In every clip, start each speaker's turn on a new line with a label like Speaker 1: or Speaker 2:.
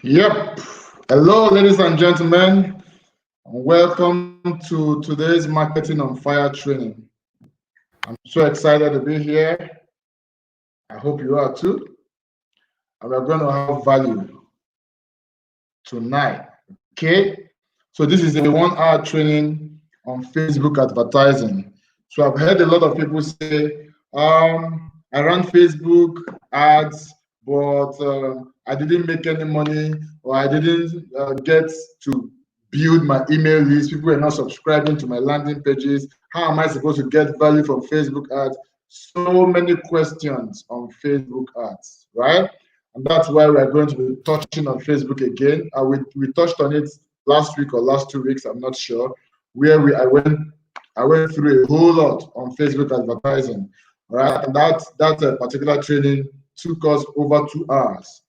Speaker 1: Yep. Hello, ladies and gentlemen. Welcome to today's Marketing on Fire training. I'm so excited to be here. I hope you are too. And we're going to have value tonight. Okay. So this is a 1-hour training on Facebook advertising. So I've heard a lot of people say, I ran Facebook ads, but I didn't make any money, or I didn't get to build my email list. People are not subscribing to my landing pages. How am I supposed to get value from Facebook ads? So many questions on Facebook ads, right? And that's why we are going to be touching on Facebook again. We touched on it last week or last 2 weeks, I'm not sure, where I went through a whole lot on Facebook advertising. All right, and that particular training took us over 2 hours.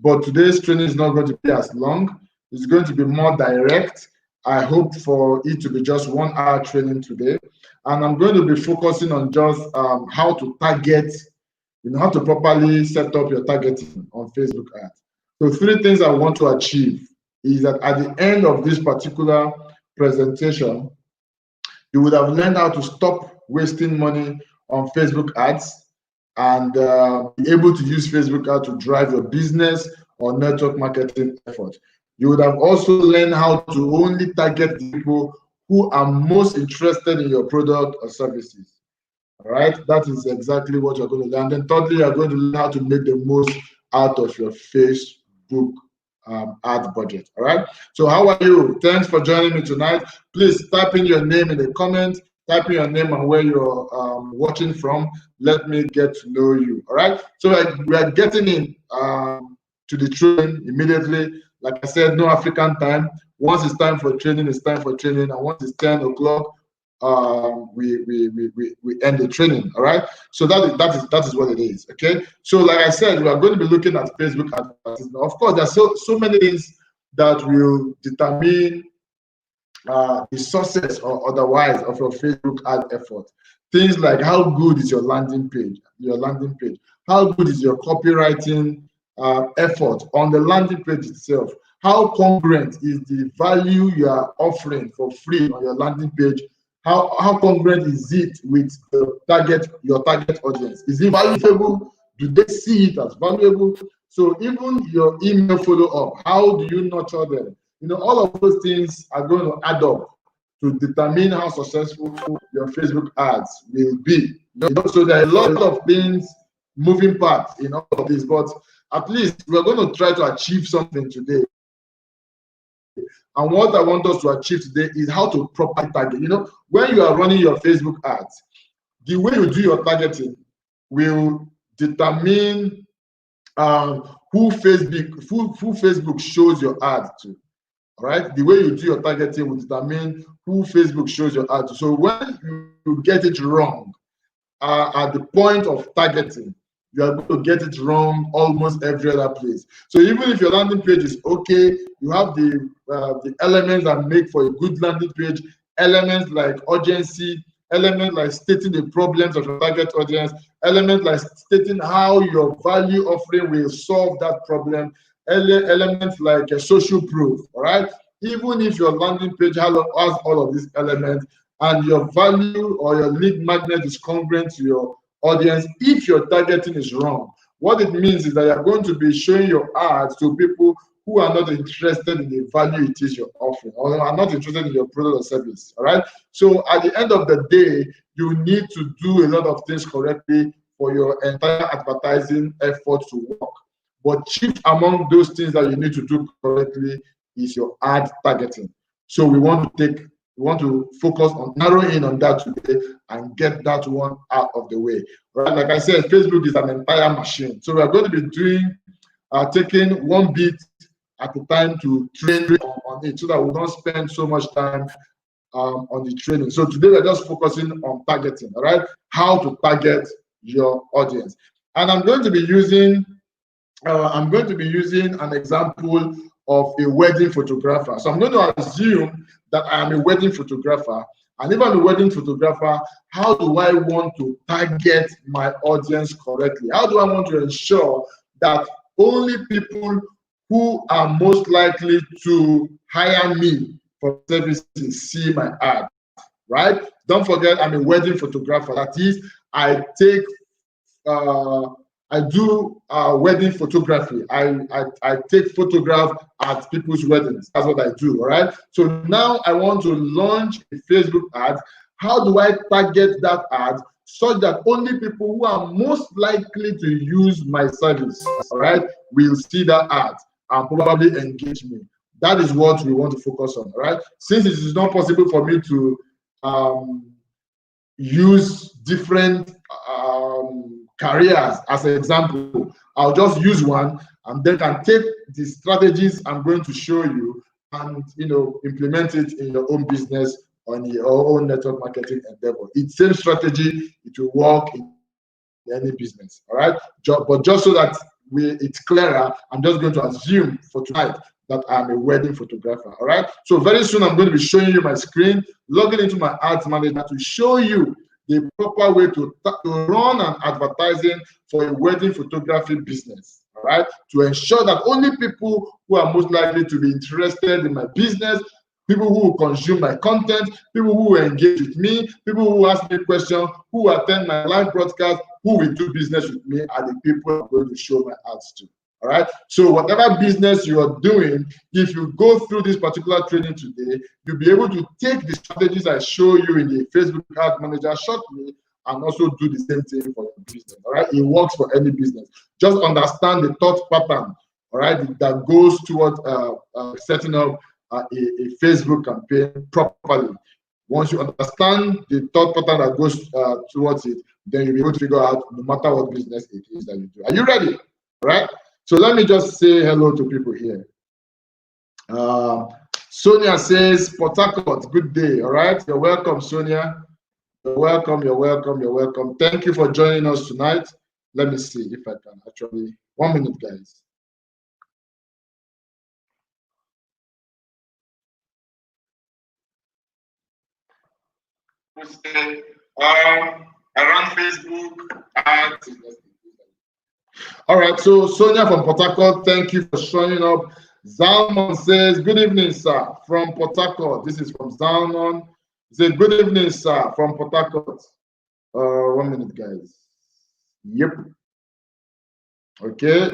Speaker 1: But today's training is not going to be as long. It's going to be more direct. I hope for it to be just 1-hour training today. And I'm going to be focusing on just how to target, how to properly set up your targeting on Facebook ads. So 3 things I want to achieve is that at the end of this particular presentation, you would have learned how to stop wasting money on Facebook ads and be able to use Facebook ads to drive your business or network marketing effort. You would have also learned how to only target the people who are most interested in your product or services. All right, that is exactly what you're going to learn. And then thirdly, you're going to learn how to make the most out of your Facebook ad budget. All right, so how are you? Thanks for joining me tonight. Please type in your name in the comment, type in your name and where you're watching from. Let me get to know you. All right, so we are getting in to the training immediately. Like I said, no African time. Once it's time for training, it's time for training, and once it's 10 o'clock, we end the training. All right, so that is what it is. Okay, so like I said, we are going to be looking at Facebook advertising. Of course, there's so many things that will determine the success or otherwise of your Facebook ad effort. Things like how good is your landing page, how good is your copywriting effort on the landing page itself, how congruent is the value you are offering for free on your landing page. How congruent is it with your target audience? Is it valuable? Do they see it as valuable? So even your email follow-up, how do you nurture them? All of those things are going to add up to determine how successful your Facebook ads will be. So there are a lot of things, moving parts in all of this, but at least we're going to try to achieve something today. And what I want us to achieve today is how to properly target. When you are running your Facebook ads, the way you do your targeting will determine who Facebook shows your ad to. All right, the way you do your targeting will determine who Facebook shows your ad to. So when you get it wrong at the point of targeting, you are going to get it wrong almost every other place. So even if your landing page is okay, you have the elements that make for a good landing page, elements like urgency, elements like stating the problems of your target audience, elements like stating how your value offering will solve that problem, elements like a social proof. All right, even if your landing page has all of these elements and your value or your lead magnet is congruent to your audience, if your targeting is wrong, what it means is that you're going to be showing your ads to people who are not interested in the value it is you're offering, or are not interested in your product or service. All right, so at the end of the day, you need to do a lot of things correctly for your entire advertising effort to work. But chief among those things that you need to do correctly is your ad targeting. So we want to focus on narrowing in on that today and get that one out of the way. Right? Like I said, Facebook is an entire machine. So we are going to be taking one bit at a time to train on it so that we don't spend so much time on the training. So today we're just focusing on targeting, all right? How to target your audience. And I'm going to be using an example of a wedding photographer. So I'm going to assume that I am a wedding photographer. And if I'm a wedding photographer, how do I want to target my audience correctly? How do I want to ensure that only people who are most likely to hire me for services see my ad, right? Don't forget, I'm a wedding photographer. That is, I do wedding photography. I take photographs at people's weddings. That's what I do, all right? So now I want to launch a Facebook ad. How do I target that ad such that only people who are most likely to use my service, all right, will see that ad and probably engage me? That is what we want to focus on, all right? Since it is not possible for me to use different careers as an example, I'll just use one and then can take the strategies I'm going to show you and implement it in your own business on your own network marketing endeavor. It's same strategy, it will work in any business, all right? But just so that it's clearer, I'm just going to assume for tonight that I'm a wedding photographer, all right? So very soon I'm going to be showing you my screen, logging into my ads manager to show you the proper way to run an advertising for a wedding photography business, all right? To ensure that only people who are most likely to be interested in my business, people who will consume my content, people who will engage with me, people who ask me questions, who attend my live broadcast, who will do business with me are the people I'm going to show my ads to. All right. So whatever business you are doing, if you go through this particular training today, you'll be able to take the strategies I show you in the Facebook Ad Manager shortly and also do the same thing for your business. All right. It works for any business. Just understand the thought pattern, all right, that goes toward setting up a Facebook campaign properly. Once you understand the thought pattern that goes towards it, then you'll be able to figure out no matter what business it is that you do. Are you ready? All right. So let me just say hello to people here. Sonia says, Port Harcourt, good day. All right. You're welcome, Sonia. You're welcome. You're welcome. You're welcome. Thank you for joining us tonight. Let me see if I can actually. 1 minute, guys. I run Facebook ads. All right, so Sonia from Port Harcourt, thank you for showing up. Zalman says, good evening, sir, from Port Harcourt. This is from Zalman. He said, good evening, sir, from Port Harcourt. 1 minute, guys. Yep. Okay.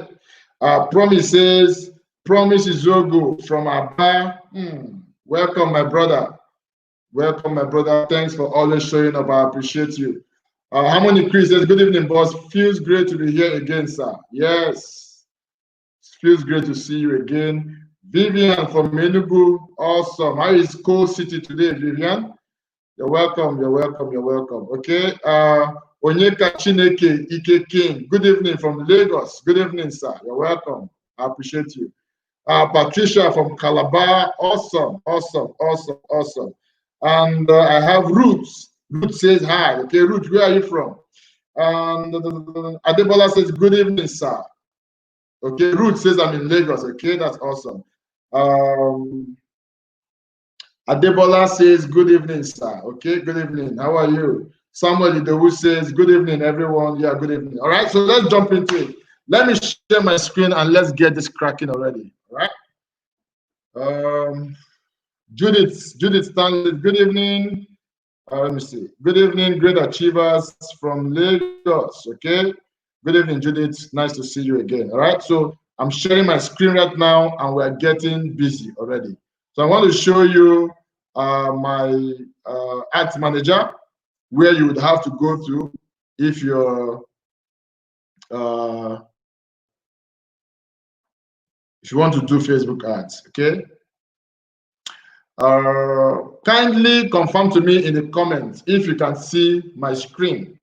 Speaker 1: Promise says, Promise Izogo from Aba. Welcome, my brother. Welcome, my brother. Thanks for always showing up. I appreciate you. Harmony Chris says, good evening, boss. Feels great to be here again, sir. Yes. Feels great to see you again. Vivian from Enugu. Awesome. How is Coal City today, Vivian? You're welcome. You're welcome. You're welcome. Okay. Onyeka Chineke Ike King. Good evening from Lagos. Good evening, sir. You're welcome. I appreciate you. Patricia from Calabar. Awesome. Awesome. Awesome. Awesome. And I have Roots. Ruth says hi. Okay, Ruth, where are you from? And Adebola says, good evening, sir. Okay, Ruth says I'm in Lagos. Okay, that's awesome. Adebola says, good evening, sir. Okay, good evening. How are you? Samuel Idowu says, good evening, everyone. Yeah, good evening. All right, so let's jump into it. Let me share my screen and let's get this cracking already. All right. Judith Stanley, good evening. Let me see. Good evening, great achievers from Lagos. Okay. Good evening, Judith. Nice to see you again. All right. So I'm sharing my screen right now and we're getting busy already. So I want to show you my ads manager, where you would have to go to if you're if you want to do Facebook ads. Okay. Kindly confirm to me in the comments if you can see my screen.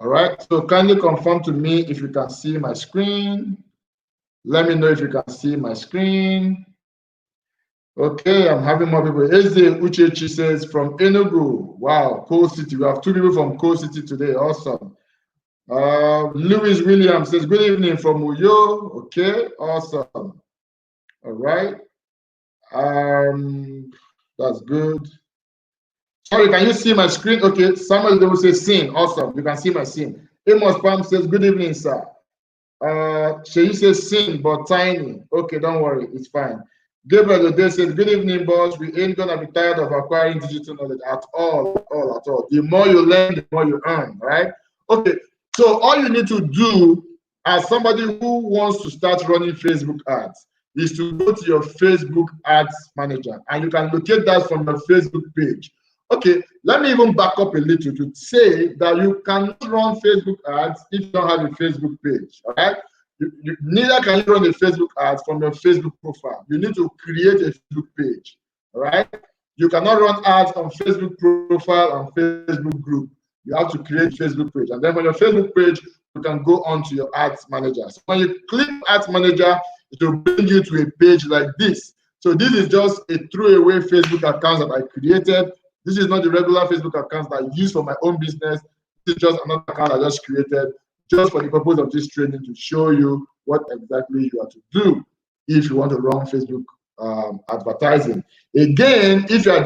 Speaker 1: All right, so kindly confirm to me if you can see my screen. Let me know if you can see my screen. Okay, I'm having more people. Eze Uchechi says from Enugu. Wow, Coal City. We have 2 people from Coal City today. Awesome. Louis Williams says, good evening from Uyo. Okay, awesome. All right. That's good. Sorry, can you see my screen? Okay, somebody will say scene. Awesome. You can see my scene. Amos Palm says, good evening, sir. She says sin, but tiny. Okay, don't worry, it's fine. Gabriel Ode says, good evening, boss. We ain't gonna be tired of acquiring digital knowledge at all, at all. The more you learn, the more you earn, right? Okay, so all you need to do as somebody who wants to start running Facebook ads is to go to your Facebook ads manager, and you can locate that from your Facebook page. Okay, let me even back up a little to say that you cannot run Facebook ads if you don't have a Facebook page, all right? Neither can you run a Facebook ad from your Facebook profile. You need to create a Facebook page, all right? You cannot run ads on Facebook profile and Facebook group. You have to create a Facebook page. And then on your Facebook page, you can go on to your ads manager. So when you click ads manager, it will bring you to a page like this. So this is just a throwaway Facebook account that I created. This is not the regular Facebook account that I use for my own business. This is just another account I just created just for the purpose of this training to show you what exactly you have to do if you want to run Facebook advertising. Again, if you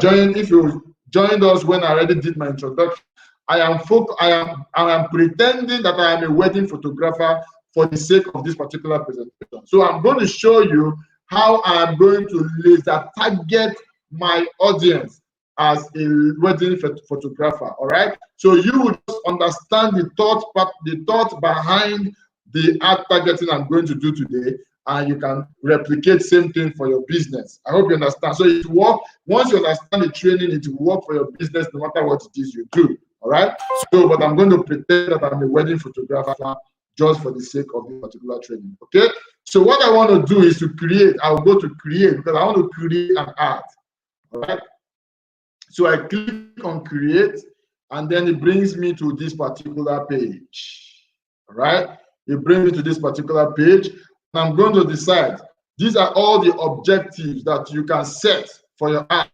Speaker 1: joined us when I already did my introduction, I am pretending that I am a wedding photographer for the sake of this particular presentation. So I'm going to show you how I'm going to laser target my audience as a wedding photographer. All right, so you would understand the thought behind the ad targeting I'm going to do today, and you can replicate same thing for your business. I hope you understand. So it works. Once you understand the training, it will work for your business no matter what it is you do. All right, so but I'm going to pretend that I'm a wedding photographer just for the sake of this particular training. Okay, so what I want to do is to create. I'll go to create because I want to create an ad. All right. So I click on create, and then it brings me to this particular page. All right, it brings me to this particular page, and I'm going to decide. These are all the objectives that you can set for your ad.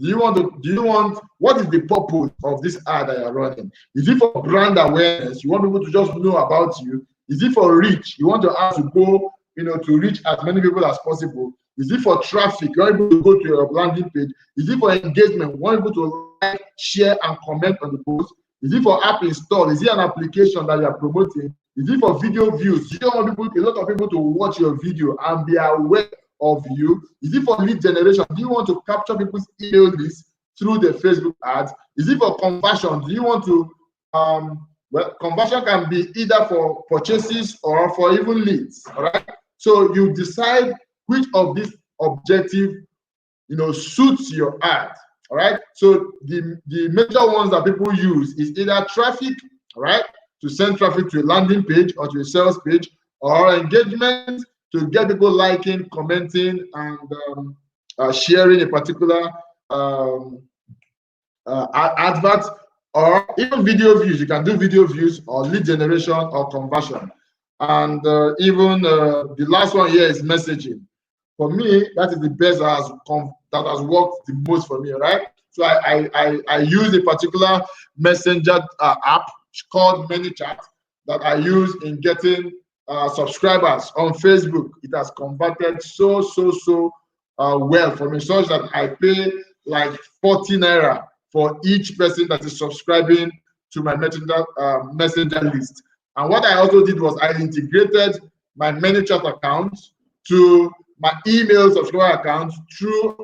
Speaker 1: What is the purpose of this ad that you're running? Is it for brand awareness? You want people to just know about you? Is it for reach? You want your ad to go, to reach as many people as possible? Is it for traffic? You want people to go to your landing page? Is it for engagement? You want people to like, share, and comment on the post? Is it for app install? Is it an application that you are promoting? Is it for video views? You don't want a lot of people to watch your video and be aware of you? Is it for lead generation? Do you want to capture people's email list through the Facebook ads? Is it for conversion? Do you want to well, conversion can be either for purchases or for even leads. All right. So you decide which of these objectives suits your ad. All right. So the major ones that people use is either traffic, all right, to send traffic to a landing page or to a sales page, or engagement to get people liking, commenting, and sharing a particular advert, or even video views. You can do video views or lead generation or conversion. And even the last one here is messaging. For me, that is the best that has worked the most for me, right? So I use a particular messenger app called ManyChat that I use in getting subscribers on Facebook. It has converted so well for me, such that I pay like 40 naira for each person that is subscribing to my messenger list. And what I also did was I integrated my ManyChat account to my email subscriber account through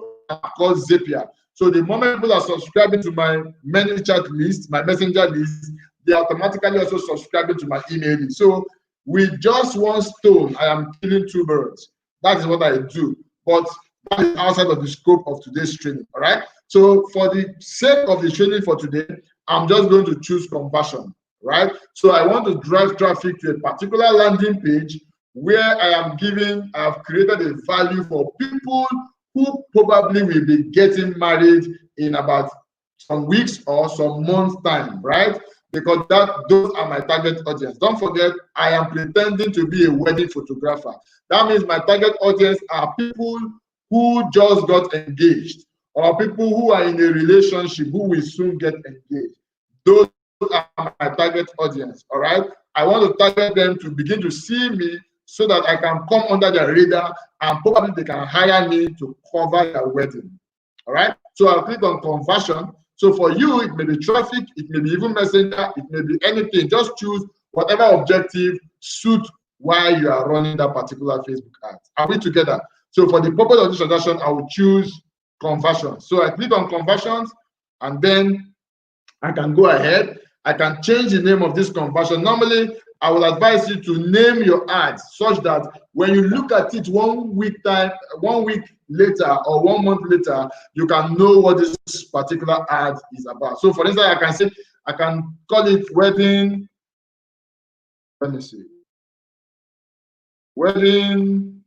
Speaker 1: called Zapier. So the moment people are subscribing to my ManyChat list, my messenger list, they automatically also subscribing to my email list. So with just one stone, I am killing two birds. That is what I do. But that is outside of the scope of today's training. All right. So for the sake of the training for today, I'm just going to choose conversion. Right. So I want to drive traffic to a particular landing page where I've created a value for people who probably will be getting married in about some weeks or some months time, right? Because those are my target audience. Don't forget, I am pretending to be a wedding photographer. That means my target audience are people who just got engaged, or people who are in a relationship who will soon get engaged. Those are my target audience, all right? I want to target them to begin to see me so that I can come under their radar, and probably they can hire me to cover their wedding. All right. So I'll click on conversion. So for you, it may be traffic, it may be even messenger, it may be anything. Just choose whatever objective suits while you are running that particular Facebook ad. Are we together? So for the purpose of this transaction, I will choose conversion. So I click on conversions, and then I can go ahead. I can change the name of this conversion. Normally, I will advise you to name your ads such that when you look at it 1 week later or 1 month later, you can know what this particular ad is about. So for instance, I can say, I can call it wedding, let me see, wedding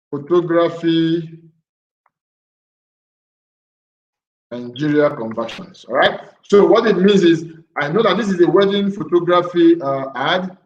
Speaker 1: photography Nigeria conversions. All right. So what it means is, I know that this is a wedding photography ad,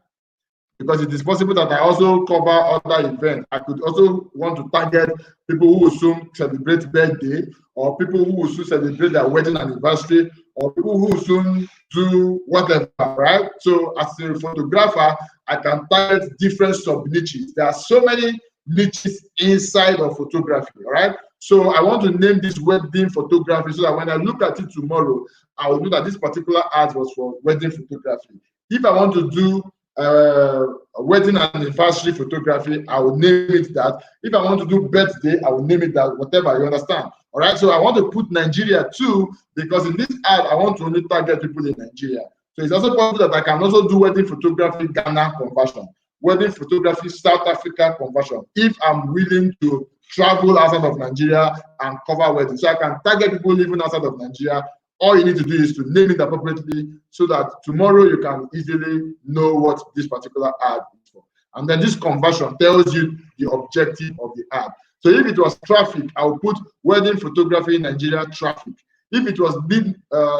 Speaker 1: because it is possible that I also cover other events. I could also want to target people who will soon celebrate birthday, or people who will soon celebrate their wedding anniversary, or people who will soon do whatever, right? So as a photographer, I can target different sub-niches. There are so many niches inside of photography, all right? So I want to name this wedding photography so that when I look at it tomorrow, I will know that this particular ad was for wedding photography. If I want to do a wedding anniversary photography, I will name it that. If I want to do birthday, I will name it that, whatever, you understand? All right, so I want to put Nigeria too, because in this ad, I want to only target people in Nigeria. So it's also possible that I can also do wedding photography Ghana conversion, wedding photography South Africa conversion, if I'm willing to travel outside of Nigeria and cover weddings. So I can target people living outside of Nigeria. All you need to do is to name it appropriately so that tomorrow you can easily know what this particular ad is for. And then this conversion tells you the objective of the ad. So if it was traffic, I will put wedding photography Nigeria traffic. If it was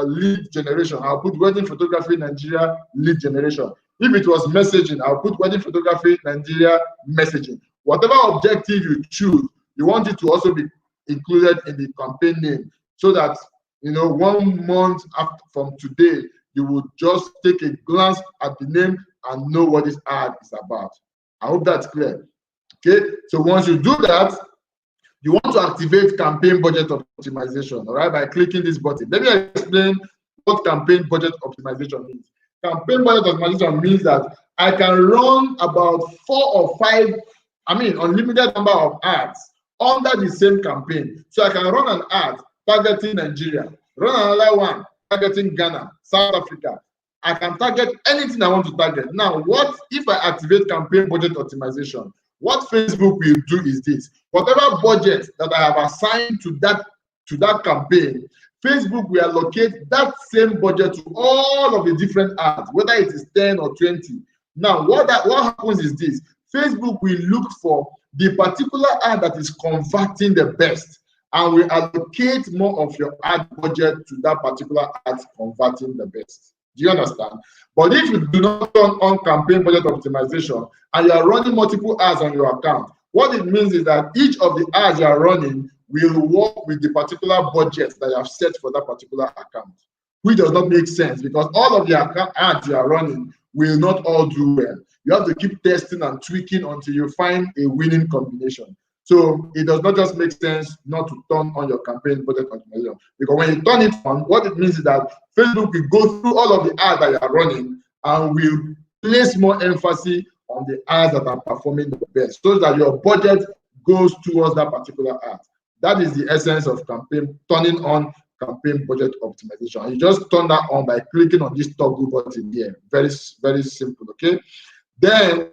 Speaker 1: lead generation, I'll put wedding photography Nigeria lead generation. If it was messaging, I'll put wedding photography Nigeria messaging. Whatever objective you choose, you want it to also be included in the campaign name, so that 1 month after from today, you will just take a glance at the name and know what this ad is about. I hope that's clear. Okay, so once you do that, you want to activate campaign budget optimization, all right, by clicking this button. Let me explain what campaign budget optimization means. Campaign budget optimization means that I can run about 4 or 5, unlimited number of ads under the same campaign. So I can run an ad targeting Nigeria, run another one targeting Ghana, South Africa. I can target anything I want to target. Now, what if I activate campaign budget optimization? What Facebook will do is this: whatever budget that I have assigned to that campaign, Facebook will allocate that same budget to all of the different ads, whether it is 10 or 20. Now, what happens is this: Facebook will look for the particular ad that is converting the best, and will allocate more of your ad budget to that particular ad converting the best. Do you understand? But if you do not turn on campaign budget optimization and you are running multiple ads on your account, what it means is that each of the ads you are running will work with the particular budget that you have set for that particular account, which does not make sense, because all of the ads you are running will not all do well. You have to keep testing and tweaking until you find a winning combination. So it does not just make sense not to turn on your campaign budget optimization, because when you turn it on, what it means is that Facebook will go through all of the ads that you are running and will place more emphasis on the ads that are performing the best, so that your budget goes towards that particular ad. That is the essence of turning on campaign budget optimization. And you just turn that on by clicking on this toggle button here. Very, very simple. Okay. Then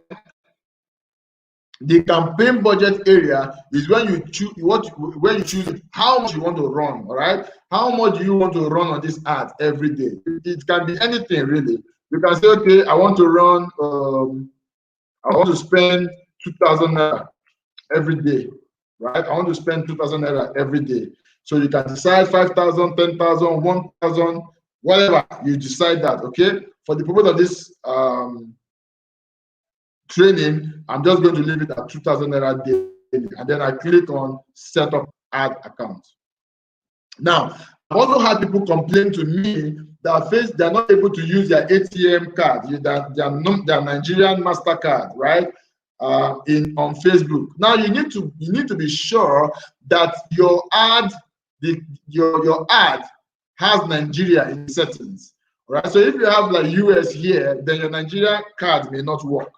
Speaker 1: the campaign budget area is when you choose when you choose how much you want to run. All right, how much do you want to run on this ad every day? It can be anything really. You can say, okay, I want to run. I want to spend 2,000 naira every day, right? I want to spend 2,000 naira every day. So you can decide 5,000, 10,000, 1,000, whatever you decide that. Okay, for the purpose of this training, I'm just going to leave it at 2,000 naira daily, and then I click on set up ad account. Now, I've also had people complain to me that they're not able to use their ATM card, their Nigerian MasterCard, right? On Facebook. Now you need to be sure that your ad, your ad has Nigeria in settings, right? So if you have like US here, then your Nigeria card may not work.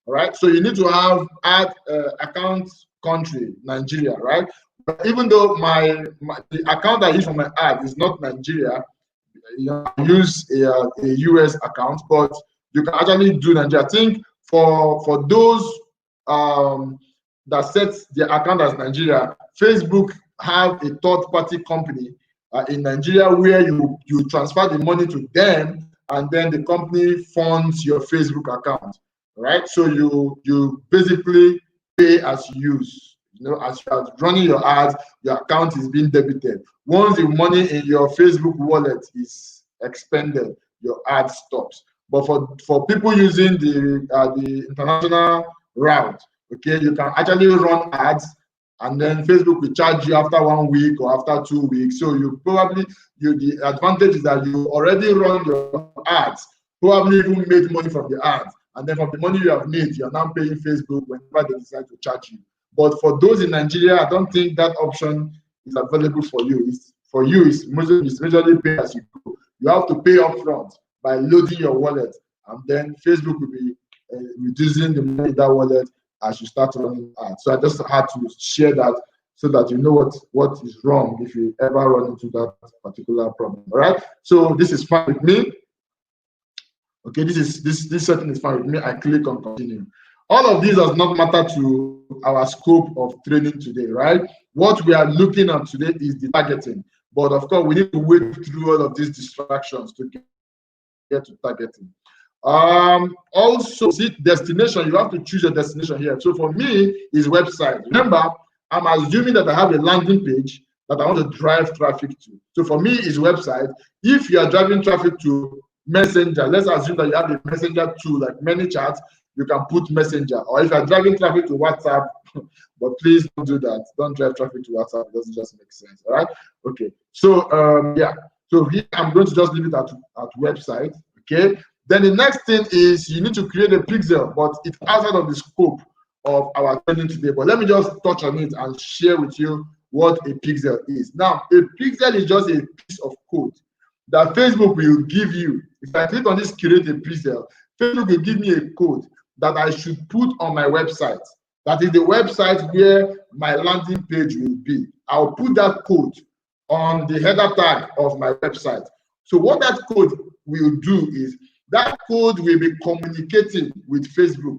Speaker 1: All right, so you need to have ad account country Nigeria, right? But even though the account I use for my ad is not Nigeria, I use a US account, but you can actually do Nigeria. I think for those that set their account as Nigeria, Facebook have a third-party company in Nigeria where you transfer the money to them, and then the company funds your Facebook account, right? So you basically pay as you use. You know, as you are running your ads, your account is being debited. Once the money in your Facebook wallet is expended, your ad stops. But for people using the international route, okay, you can actually run ads, and then Facebook will charge you after 1 week or after 2 weeks. So the advantage is that you already run your ads, probably even made money from the ads, and then from the money you have made, you're now paying Facebook whenever they decide to charge you. But for those in Nigeria, I don't think that option is available for you. It's majorly pay as you go. You have to pay upfront by loading your wallet, and then Facebook will be reducing the money in that wallet as you start running ads. So I just had to share that so that you know what is wrong if you ever run into that particular problem. All right. So this is fine with me. Okay, this setting is fine with me. I click on continue. All of these does not matter to our scope of training today, right? What we are looking at today is the targeting. But of course, we need to wade through all of these distractions to get to targeting. Also, see destination, you have to choose your destination here. So for me, is website. Remember, I'm assuming that I have a landing page that I want to drive traffic to. So for me, is website. If you are driving traffic to Messenger, let's assume that you have a Messenger tool like ManyChat, you can put Messenger. Or if you're driving traffic to WhatsApp, but please don't do that. Don't drive traffic to WhatsApp. It doesn't just make sense. All right. Okay. So yeah. So here I'm going to just leave it at website. Okay. Then the next thing is you need to create a pixel, but it's outside of the scope of our training today. But let me just touch on it and share with you what a pixel is. Now, a pixel is just a piece of code that Facebook will give you. If I click on this create a pixel, Facebook will give me a code that I should put on my website. That is the website where my landing page will be. I'll put that code on the header tag of my website. So what that code will do is that code will be communicating with Facebook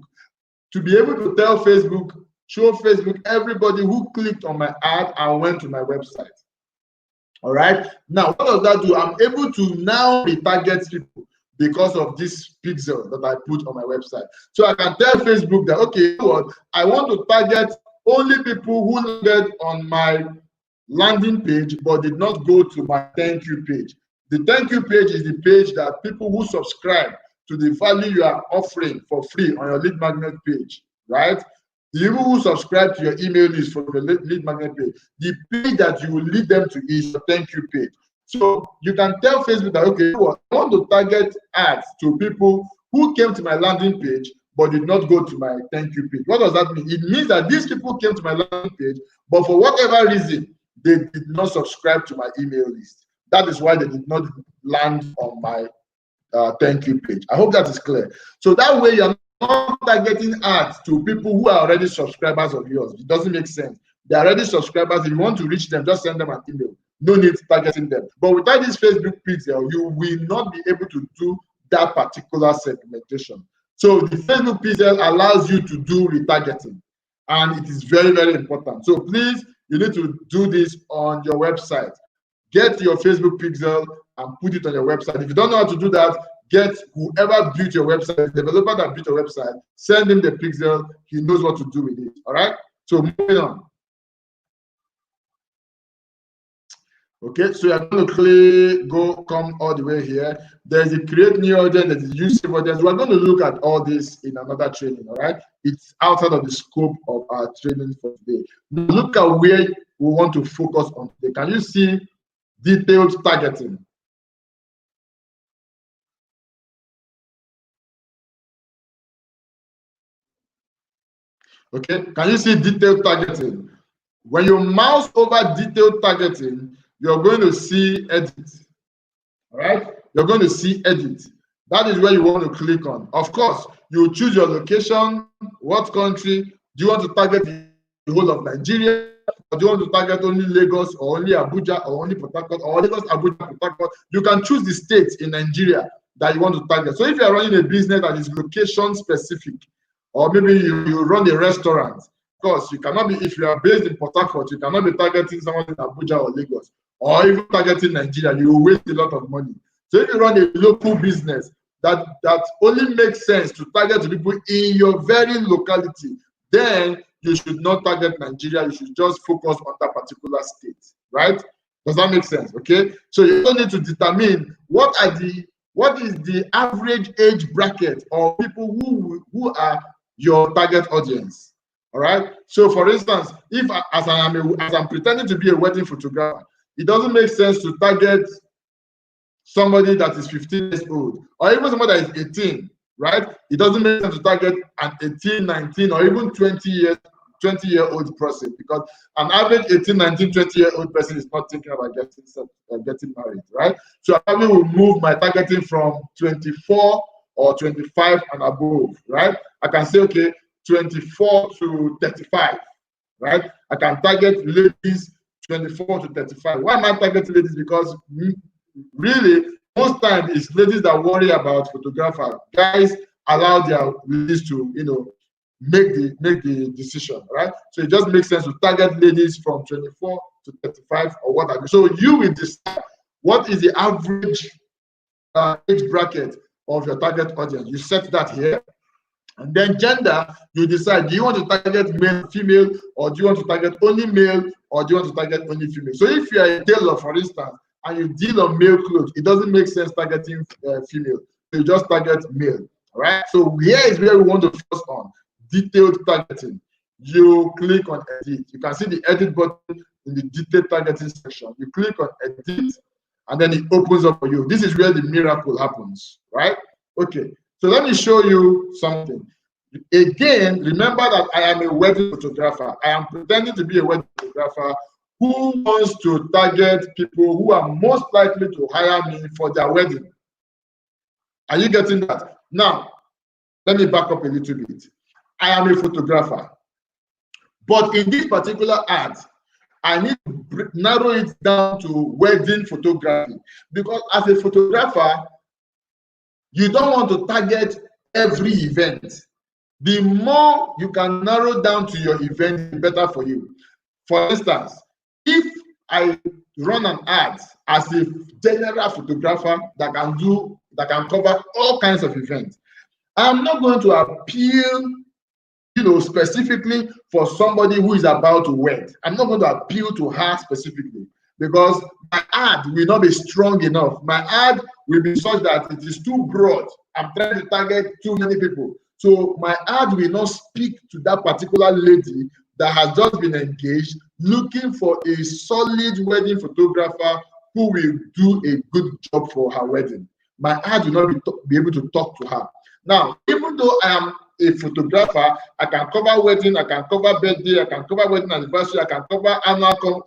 Speaker 1: to be able to tell Facebook, show Facebook everybody who clicked on my ad and went to my website. All right. Now, what does that do? I'm able to now retarget people because of this pixel that I put on my website. So I can tell Facebook that, okay, you know what? I want to target only people who landed on my landing page but did not go to my thank you page. The thank you page is the page that people who subscribe to the value you are offering for free on your lead magnet page, right? The people who subscribe to your email list from the lead magnet page, the page that you will lead them to is your thank you page. So you can tell Facebook that, okay, I want to target ads to people who came to my landing page but did not go to my thank you page. What does that mean? It means that these people came to my landing page, but for whatever reason, they did not subscribe to my email list. That is why they did not land on my thank you page. I hope that is clear. So that way you're not targeting ads to people who are already subscribers of yours. It doesn't make sense. They're already subscribers. If you want to reach them, just send them an email. No need targeting them. But without this Facebook pixel, you will not be able to do that particular segmentation. So the Facebook pixel allows you to do retargeting, and it is very, very important. So please, you need to do this on your website. Get your Facebook pixel and put it on your website. If you don't know how to do that, get whoever built your website, the developer that built your website, send him the pixel. He knows what to do with it. All right. So moving on. Okay, so you're going to come all the way here. There's a create new audience, there's a use save audience. We're going to look at all this in another training, all right? It's outside of the scope of our training for today. Now look at where we want to focus on today. Can you see detailed targeting? Okay, can you see detailed targeting? When you mouse over detailed targeting, you're going to see edit. All right, you're going to see edit. That is where you want to click on. Of course, you choose your location, what country. Do you want to target the whole of Nigeria? Or do you want to target only Lagos or only Abuja or only Port Harcourt or Lagos, Abuja, Port Harcourt? You can choose the states in Nigeria that you want to target. So if you are running a business that is location specific, or maybe you run a restaurant, of course, you cannot be, if you are based in Port Harcourt, you cannot be targeting someone in Abuja or Lagos, or even targeting Nigeria. You will waste a lot of money. So if you run a local business, that only makes sense to target the people in your very locality, then you should not target Nigeria. You should just focus on that particular state, right? Does that make sense? Okay. So you don't need to determine what is the average age bracket of people who are your target audience. All right. So for instance, if as I'm pretending to be a wedding photographer, it doesn't make sense to target somebody that is 15 years old, or even somebody that is 18, right? It doesn't make sense to target an 18, 19, or even 20-year-old person, because an average 18, 19, 20-year-old person is not thinking about getting married, right? So I probably will move my targeting from 24 or 25 and above, right? I can say, okay, 24 to 35, right? I can target ladies 24 to 35. Why am I targeting ladies? Because really, most times it's ladies that worry about photographer. Guys allow their ladies to, make the decision, right? So it just makes sense to target ladies from 24 to 35 or whatever. So you will decide what is the average age bracket of your target audience. You set that here. And then gender, you decide, do you want to target male, female, or do you want to target only male, or do you want to target only female? So if you are a tailor, for instance, and you deal on male clothes, it doesn't make sense targeting female. You just target male, right? So here is where we want to focus on detailed targeting. You click on edit. You can see the edit button in the detailed targeting section. You click on edit, and then it opens up for you. This is where the miracle happens, right? Okay. So let me show you something. Again, remember that I am a wedding photographer. I am pretending to be a wedding photographer who wants to target people who are most likely to hire me for their wedding. Are you getting that? Now, let me back up a little bit. I am a photographer. But in this particular ad, I need to narrow it down to wedding photography. Because as a photographer, you don't want to target every event. The more you can narrow down to your event, the better for you. For instance, if I run an ad as a general photographer that can cover all kinds of events, I'm not going to appeal, specifically for somebody who is about to wed. I'm not going to appeal to her specifically, because my ad will not be strong enough. My ad will be such that it is too broad. I'm trying to target too many people. So my ad will not speak to that particular lady that has just been engaged, looking for a solid wedding photographer who will do a good job for her wedding. My ad will not be able to talk to her. Now, even though I am a photographer, I can cover wedding, I can cover birthday, I can cover wedding anniversary, I can cover annual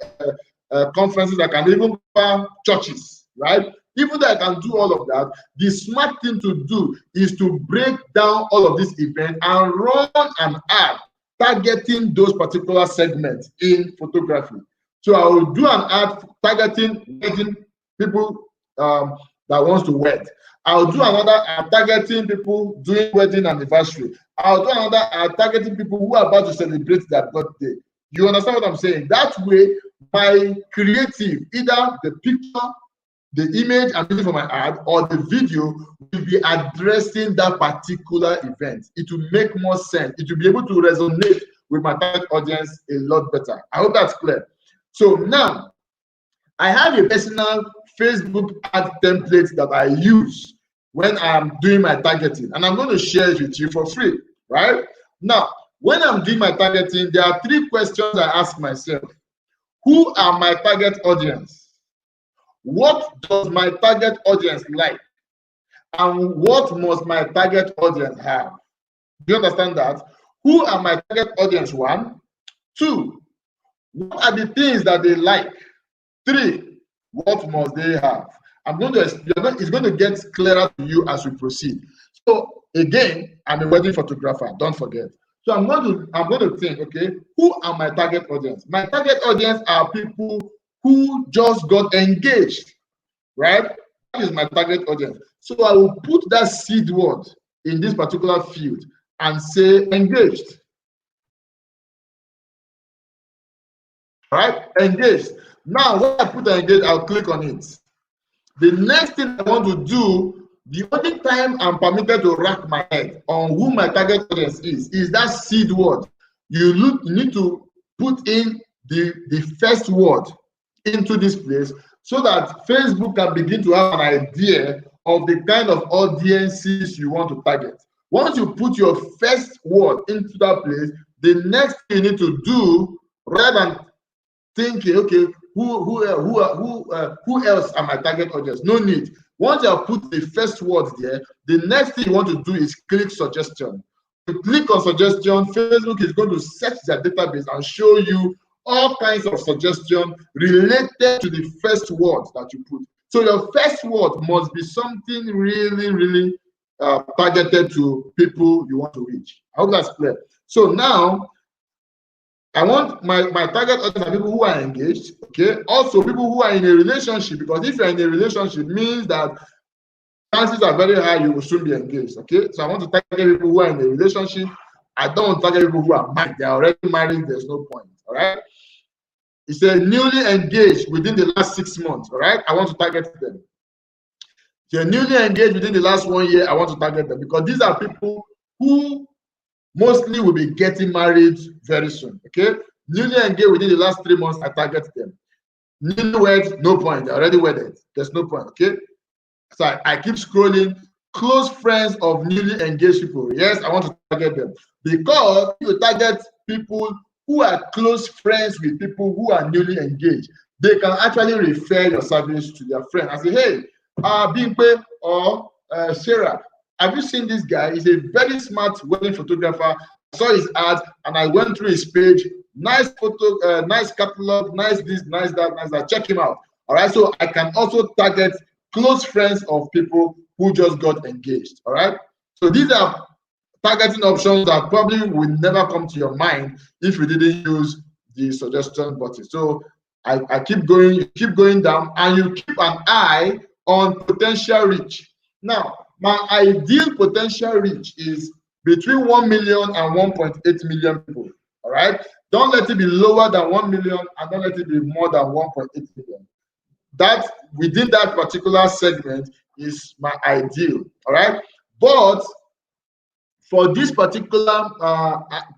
Speaker 1: conferences, I can even cover churches, right? Even though I can do all of that, the smart thing to do is to break down all of these events and run an ad targeting those particular segments in photography. So I will do an ad targeting wedding people that wants to wed. I'll do another ad targeting people doing wedding anniversary. I'll do another ad targeting people who are about to celebrate their birthday. You understand what I'm saying? That way, my creative, either the picture, the image I'm using for my ad, or the video will be addressing that particular event. It will make more sense. It will be able to resonate with my target audience a lot better. I hope that's clear. So now, I have a personal Facebook ad template that I use when I'm doing my targeting, and I'm going to share it with you for free, right? Now, when I'm doing my targeting, there are 3 questions I ask myself. Who are my target audience? What does my target audience like? And what must my target audience have? Do you understand that? Who are my target audience? 1. 2, what are the things that they like? 3, what must they have? I'm going to explain. It's going to get clearer to you as we proceed. So again, I'm a wedding photographer. Don't forget. So I'm going to think, okay, who are my target audience? My target audience are people who just got engaged, right? That is my target audience. So I will put that seed word in this particular field and say engaged. Right? Engaged. Now, when I put engaged, I'll click on it. The next thing I want to do, the only time I'm permitted to rack my head on who my target audience is that seed word. You need to put in the first word into this place so that Facebook can begin to have an idea of the kind of audiences you want to target. Once you put your first word into that place, the next thing you need to do, rather than thinking, okay, who else are my target audience? No need. Once you have put the first word there, the next thing you want to do is click suggestion. You click on suggestion, Facebook is going to search their database and show you all kinds of suggestions related to the first word that you put. So your first word must be something really, really targeted to people you want to reach. I hope that's clear. So now, I want my target audience are people who are engaged, okay? Also, people who are in a relationship, because if you're in a relationship, means that chances are very high you will soon be engaged, okay? So I want to target people who are in a relationship. I don't want to target people who are married. They're already married. There's no point, all right? It says newly engaged within the last 6 months, all right? I want to target them. If you're newly engaged within the last 1 year, I want to target them because these are people who mostly will be getting married very soon, okay? Newly engaged within the last 3 months, I target them. Newlyweds, no point. They're already wedded. There's no point, okay? So I keep scrolling. Close friends of newly engaged people. Yes, I want to target them because you target people who are close friends with people who are newly engaged. They can actually refer your service to their friend and say, hey, Bimpe or Sarah, have you seen this guy? He's a very smart wedding photographer. I saw his ad and I went through his page. Nice photo, nice catalog, nice this, nice that, nice that. Check him out. All right. So I can also target close friends of people who just got engaged. All right. So these are targeting options that probably will never come to your mind if you didn't use the suggestion button. So I keep going, you keep going down, and you keep an eye on potential reach. Now, my ideal potential reach is between 1 million and 1.8 million people. All right. Don't let it be lower than 1 million and don't let it be more than 1.8 million. That within that particular segment is my ideal. All right. But for this particular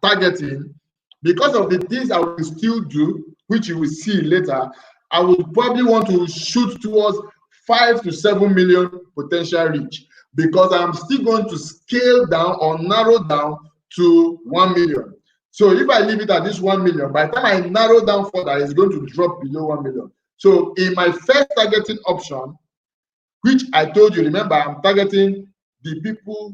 Speaker 1: targeting, because of the things I will still do, which you will see later, I would probably want to shoot towards 5 to 7 million potential reach, because I'm still going to scale down or narrow down to 1 million. So if I leave it at this 1 million, by the time I narrow down further, it's going to drop below 1 million. So in my first targeting option, which I told you, remember, I'm targeting the people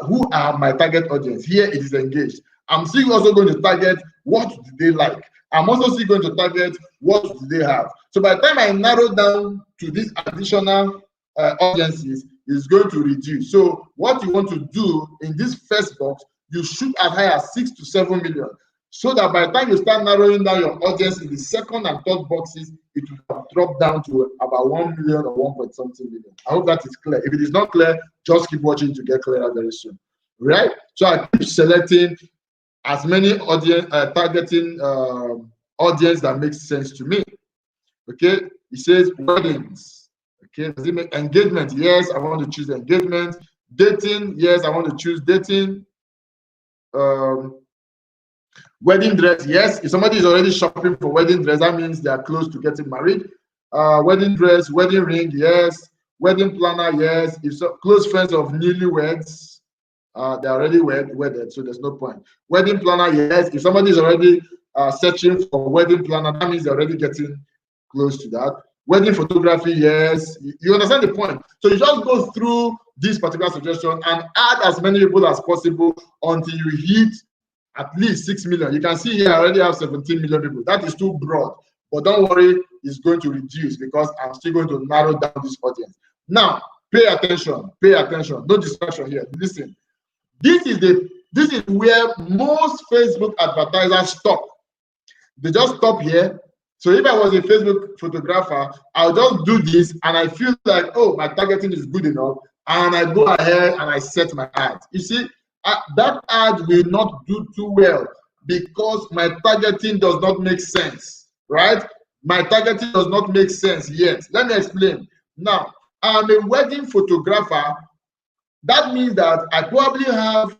Speaker 1: who are my target audience. Here it is engaged. I'm still also going to target what do they like. I'm also still going to target what do they have. So by the time I narrow down to these additional audiences, it's going to reduce. So what you want to do in this first box, you shoot as high as 6 to 7 million. So that by the time you start narrowing down your audience in the second and third boxes, it will drop down to about 1 million or 1 something million. I hope that is clear. If it is not clear, just keep watching to get clearer very soon. Right? So I keep selecting as many audience targeting audience that makes sense to me. Okay, it says weddings. Okay, does it make engagement? Yes, I want to choose engagement. Dating, yes, I want to choose dating. Wedding dress, yes. If somebody is already shopping for wedding dress, that means they are close to getting married. Wedding dress, wedding ring, yes. Wedding planner, yes. If so, close friends of newlyweds, they're already wedded, so there's no point. Wedding planner, yes. If somebody is already searching for wedding planner, that means they're already getting close to that. Wedding photography, yes. You understand the point? So you just go through this particular suggestion and add as many people as possible until you hit at least 6 million. You can see here I already have 17 million people. That is too broad, but don't worry, is going to reduce because I'm still going to narrow down this audience. Now, pay attention, no distraction here. Listen, this is where most Facebook advertisers stop. They just stop here. So if I was a Facebook photographer, I'll just do this and I feel like, oh, my targeting is good enough, and I go ahead and I set my ad. You see, that ad will not do too well because my targeting does not make sense, right? My targeting does not make sense yet. Let me explain. Now, I'm a wedding photographer. That means that I probably have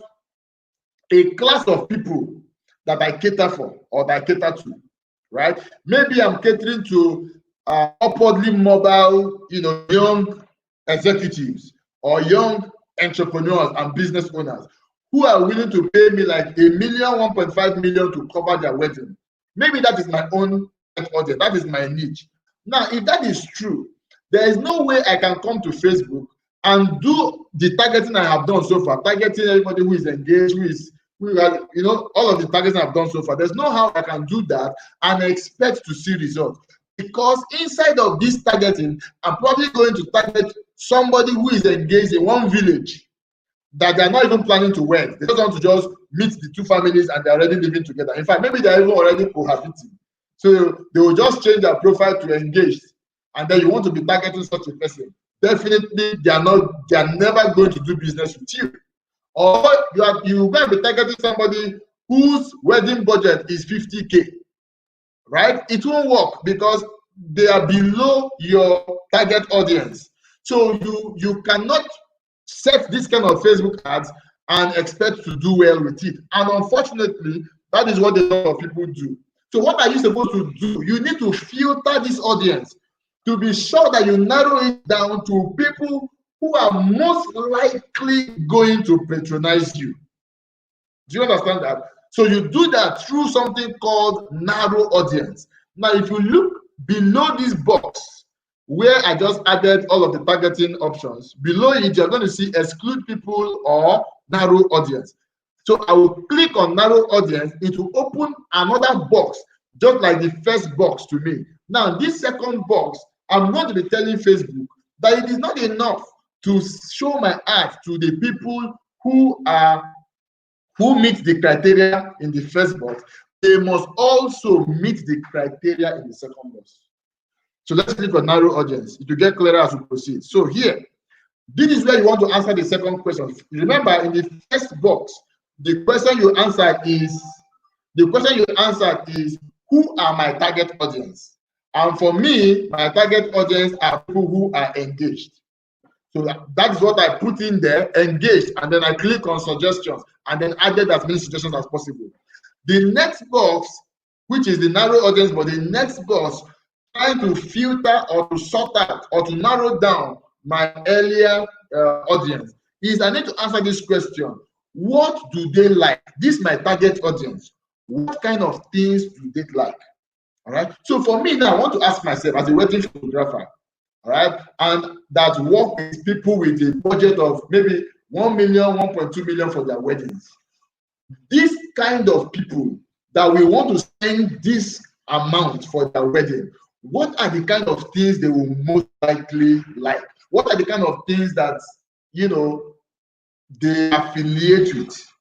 Speaker 1: a class of people that I cater for or that I cater to, right? Maybe I'm catering to upwardly mobile, young executives or young entrepreneurs and business owners who are willing to pay me like $1 million, 1.5 million to cover their wedding. Maybe that is my own audience. That is my niche. Now, if that is true, there is no way I can come to Facebook and do the targeting I have done so far, targeting everybody who is engaged, all of the targeting I've done so far. There's no how I can do that and expect to see results. Because inside of this targeting, I'm probably going to target somebody who is engaged in one village that they're not even planning to wed. They just want to just meet the two families and they're already living together. In fact, maybe they're even already cohabiting. So they will just change their profile to engaged. And then you want to be targeting such a person. Definitely, they are never going to do business with you. Or you're going to be targeting somebody whose wedding budget is 50K, right? It won't work because they are below your target audience. So you cannot set this kind of Facebook ads and expect to do well with it. And unfortunately, that is what a lot of people do. So what are you supposed to do? You need to filter this audience to be sure that you narrow it down to people who are most likely going to patronize you. Do you understand that? So you do that through something called narrow audience. Now, if you look below this box where I just added all of the targeting options, below it, you're going to see exclude people or narrow audience. So I will click on narrow audience. It will open another box, just like the first box to me. Now, this second box, I'm going to be telling Facebook that it is not enough to show my ad to the people who meet the criteria in the first box. They must also meet the criteria in the second box. So let's click on narrow audience. It will get clearer as we proceed. So here, this is where you want to answer the second question. Remember, in the first box, the question you answered is who are my target audience? And for me, my target audience are people who are engaged. So that's what I put in there, engaged, and then I click on suggestions and then added as many suggestions as possible. The next box, which is the narrow audience, but the next box trying to filter or to sort out or to narrow down my earlier audience is I need to answer this question. What do they like? This is my target audience. What kind of things do they like? All right. So for me now, I want to ask myself as a wedding photographer, all right, and that work with people with a budget of maybe 1 million, 1.2 million for their weddings. This kind of people that we want to spend this amount for their wedding, what are the kind of things they will most likely like? What are the kind of things that, they affiliate with?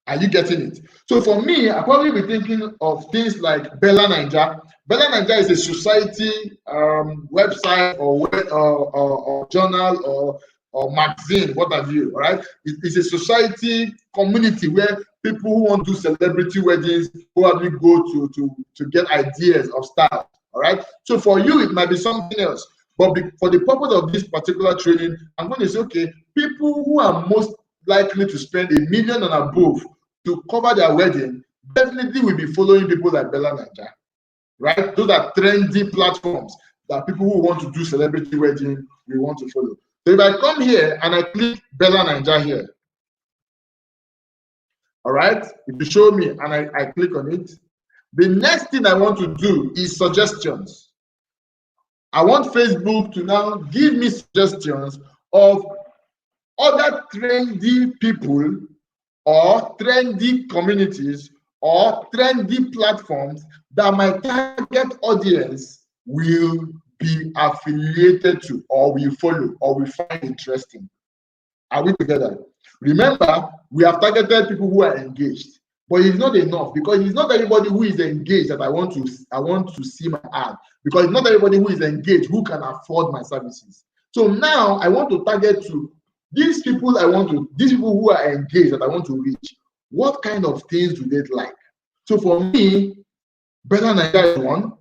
Speaker 1: Are you getting it? So for me, I'll probably be thinking of things like Bella Naija. Bella Naija is a society website or journal or magazine, what have you, right? It's a society community where people who want to do celebrity weddings probably go to get ideas of style, all right? So for you, it might be something else. But for the purpose of this particular training, I'm going to say, okay, people who are most likely to spend $1 million and above to cover their wedding definitely will be following people like Bella Naija, right? Those are trendy platforms that people who want to do celebrity wedding will want to follow. So if I come here and I click Bella Naija here, all right, it will show me and I click on it. The next thing I want to do is suggestions. I want Facebook to now give me suggestions of other trendy people or trendy communities or trendy platforms that my target audience will be affiliated to, or will follow, or will find interesting. Are we together? Remember, we have targeted people who are engaged, but it's not enough, because it's not everybody who is engaged that I want to see my ad, because it's not everybody who is engaged who can afford my services. So now I want to target to these people. These people who are engaged that I want to reach. What kind of things do they like? So for me, Bella Naija is one.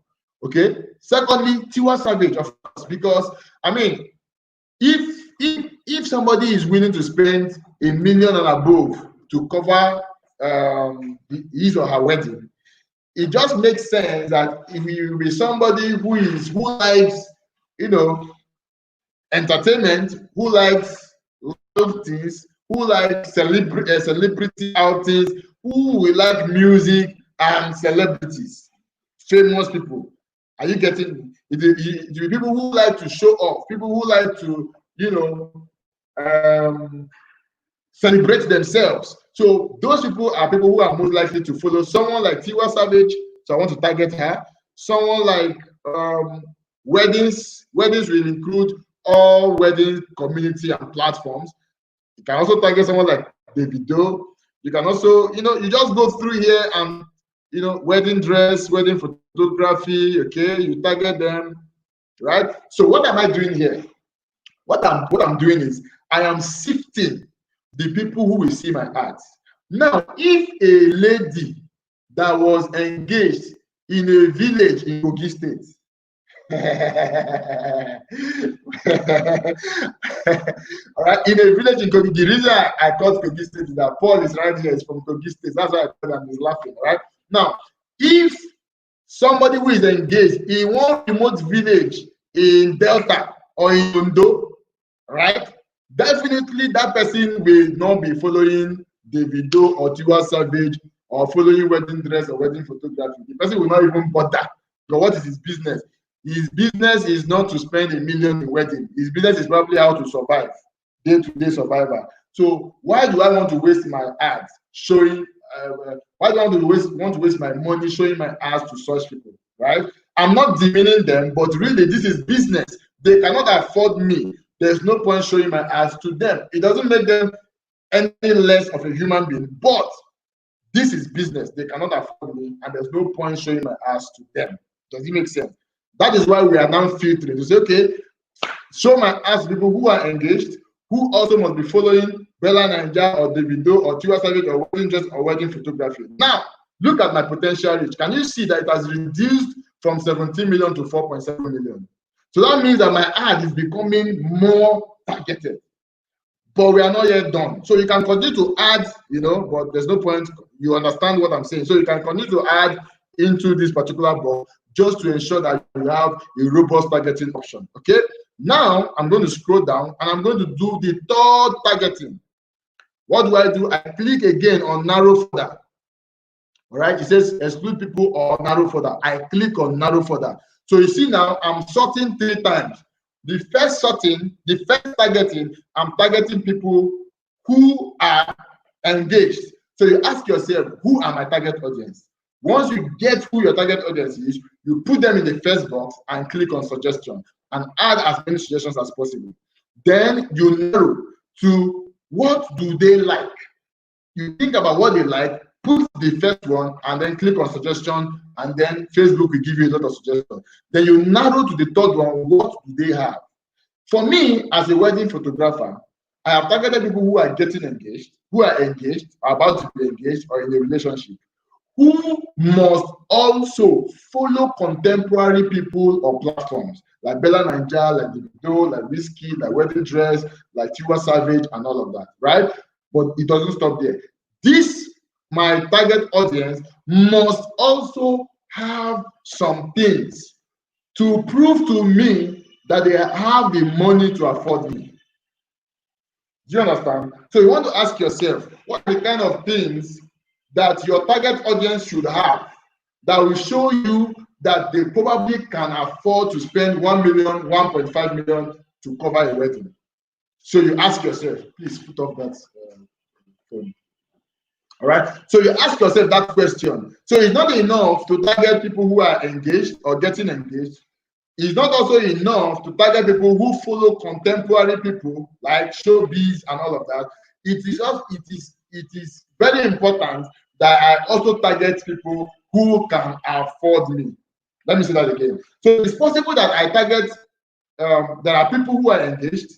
Speaker 1: Okay. Secondly, Tiwa Savage, of course, because I mean, if somebody is willing to spend $1 million and above to cover his or her wedding, it just makes sense that if you be somebody who likes, entertainment, who likes loud things, who likes celebrity outings, who will like music and celebrities, famous people. Are you getting it? The people who like to show off, people who like to, celebrate themselves. So those people are people who are most likely to follow someone like Tiwa Savage. So I want to target her. Someone like weddings. Weddings will include all wedding community and platforms. You can also target someone like Davido. You can also, you just go through here and, wedding dress, wedding photography. Okay, you target them, right? So what am I doing here? What I'm doing is I am sifting the people who will see my ads. Now, if a lady that was engaged in a village in Kogi State, all right, in a village in Kogi, the reason I called Kogi State is that Paul is right here, is from Kogi State. That's why I called him, he's laughing, right? Now, if somebody who is engaged in one remote village in Delta or in Ondo, right? Definitely that person will not be following Davido or Tiwa Savage or following wedding dress or wedding photography. The person will not even bother. But what is his business? His business is not to spend $1 million in wedding. His business is probably how to survive, day-to-day survivor. So why do I want to waste my ads showing? Why do I want to waste my money showing my ads to such people? Right? I'm not demeaning them, but really this is business. They cannot afford me. There's no point showing my ads to them. It doesn't make them any less of a human being, but this is business. They cannot afford me, and there's no point showing my ads to them. Does it make sense? That is why we are now filtering to say, okay, show my ads to people who are engaged, who also must be following Bella Naija or Davido or Tiwa Savage or wedding dress or wedding photography. Now, look at my potential reach. Can you see that it has reduced from 17 million to 4.7 million? So that means that my ad is becoming more targeted. But we are not yet done. So you can continue to add, but there's no point. You understand what I'm saying. So you can continue to add into this particular box just to ensure that you have a robust targeting option. Okay. Now I'm going to scroll down and I'm going to do the third targeting. What do? I click again on narrow further. All right. It says exclude people or narrow further. I click on narrow further. So you see now I'm sorting 3 times. The first sorting, the first targeting, I'm targeting people who are engaged. So you ask yourself, who are my target audience? Once you get who your target audience is, you put them in the first box and click on suggestion and add as many suggestions as possible. Then you narrow to what do they like. You think about what they like, put the first one and then click on suggestion, and then Facebook will give you a lot of suggestions. Then you narrow to the third one, what do they have? For me, as a wedding photographer, I have targeted people who are getting engaged, who are engaged, are about to be engaged, or in a relationship, who must also follow contemporary people or platforms like Bella Naija, like Davido, like Wizkid, like Wedding Dress, like Tiwa Savage, and all of that, right? But it doesn't stop there. This, my target audience, must also have some things to prove to me that they have the money to afford me. Do you understand? So you want to ask yourself, what are the kind of things that your target audience should have that will show you that they probably can afford to spend 1 million, 1.5 million to cover a wedding? So you ask yourself, please put up that phone. All right. So you ask yourself that question. So it's not enough to target people who are engaged or getting engaged. It's not also enough to target people who follow contemporary people like showbiz and all of that. It is very important that I also target people who can afford me. Let me say that again. So it's possible that I target, there are people who are engaged,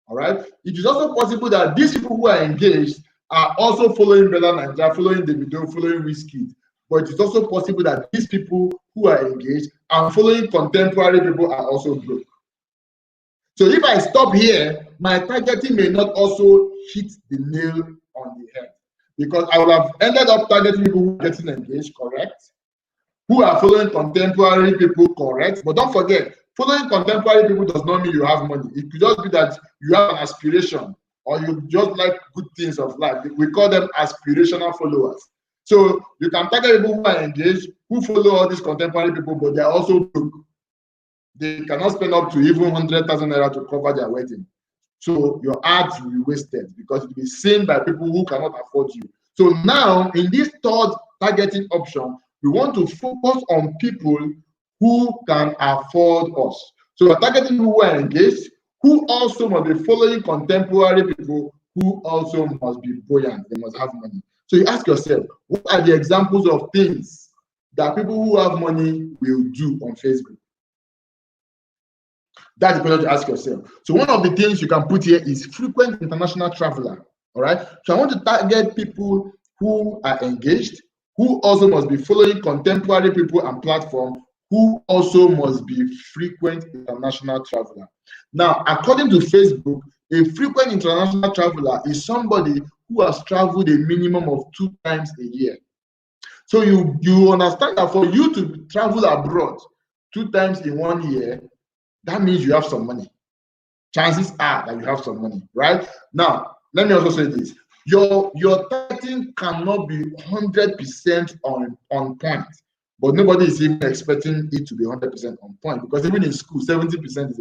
Speaker 1: all right? It is also possible that these people who are engaged are also following Bella Nigeria, following Davido, following Wizkid. But it's also possible that these people who are engaged and following contemporary people are also broke. So if I stop here, my targeting may not also hit the nail on the head, because I would have ended up targeting people who are getting engaged, correct? Who are following contemporary people, correct? But don't forget, following contemporary people does not mean you have money. It could just be that you have an aspiration, or you just like good things of life. We call them aspirational followers. So you can target people who are engaged, who follow all these contemporary people, but they're also broke. They cannot spend up to even 100,000 naira to cover their wedding. So your ads will be wasted because it will be seen by people who cannot afford you. So now, in this third targeting option, we want to focus on people who can afford us. So we're targeting people who are engaged, who also must be following contemporary people, who also must be buoyant. They must have money. So you ask yourself, what are the examples of things that people who have money will do on Facebook? That's the question to ask yourself. So one of the things you can put here is frequent international traveler. All right. So I want to target people who are engaged, who also must be following contemporary people and platform, who also must be frequent international traveler. Now, according to Facebook, a frequent international traveler is somebody who has traveled a minimum of 2 times a year. So you understand that for you to travel abroad 2 times in 1 year, that means you have some money. Chances are that you have some money, right? Now, let me also say this. Your targeting cannot be 100% on point, but nobody is even expecting it to be 100% on point, because even in school, 70%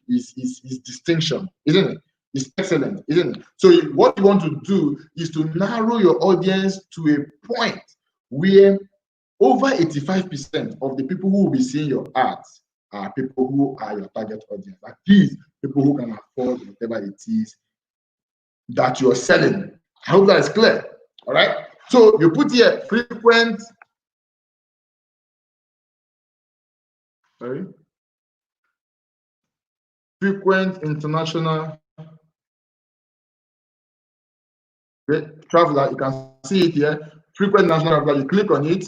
Speaker 1: is distinction, isn't it? It's excellent, isn't it? So what you want to do is to narrow your audience to a point where over 85% of the people who will be seeing your ads are people who are your target audience. That is, people who can afford whatever it is that you're selling. I hope that is clear. All right. So you put here frequent. Frequent international traveler. You can see it here. Frequent national traveler. You click on it.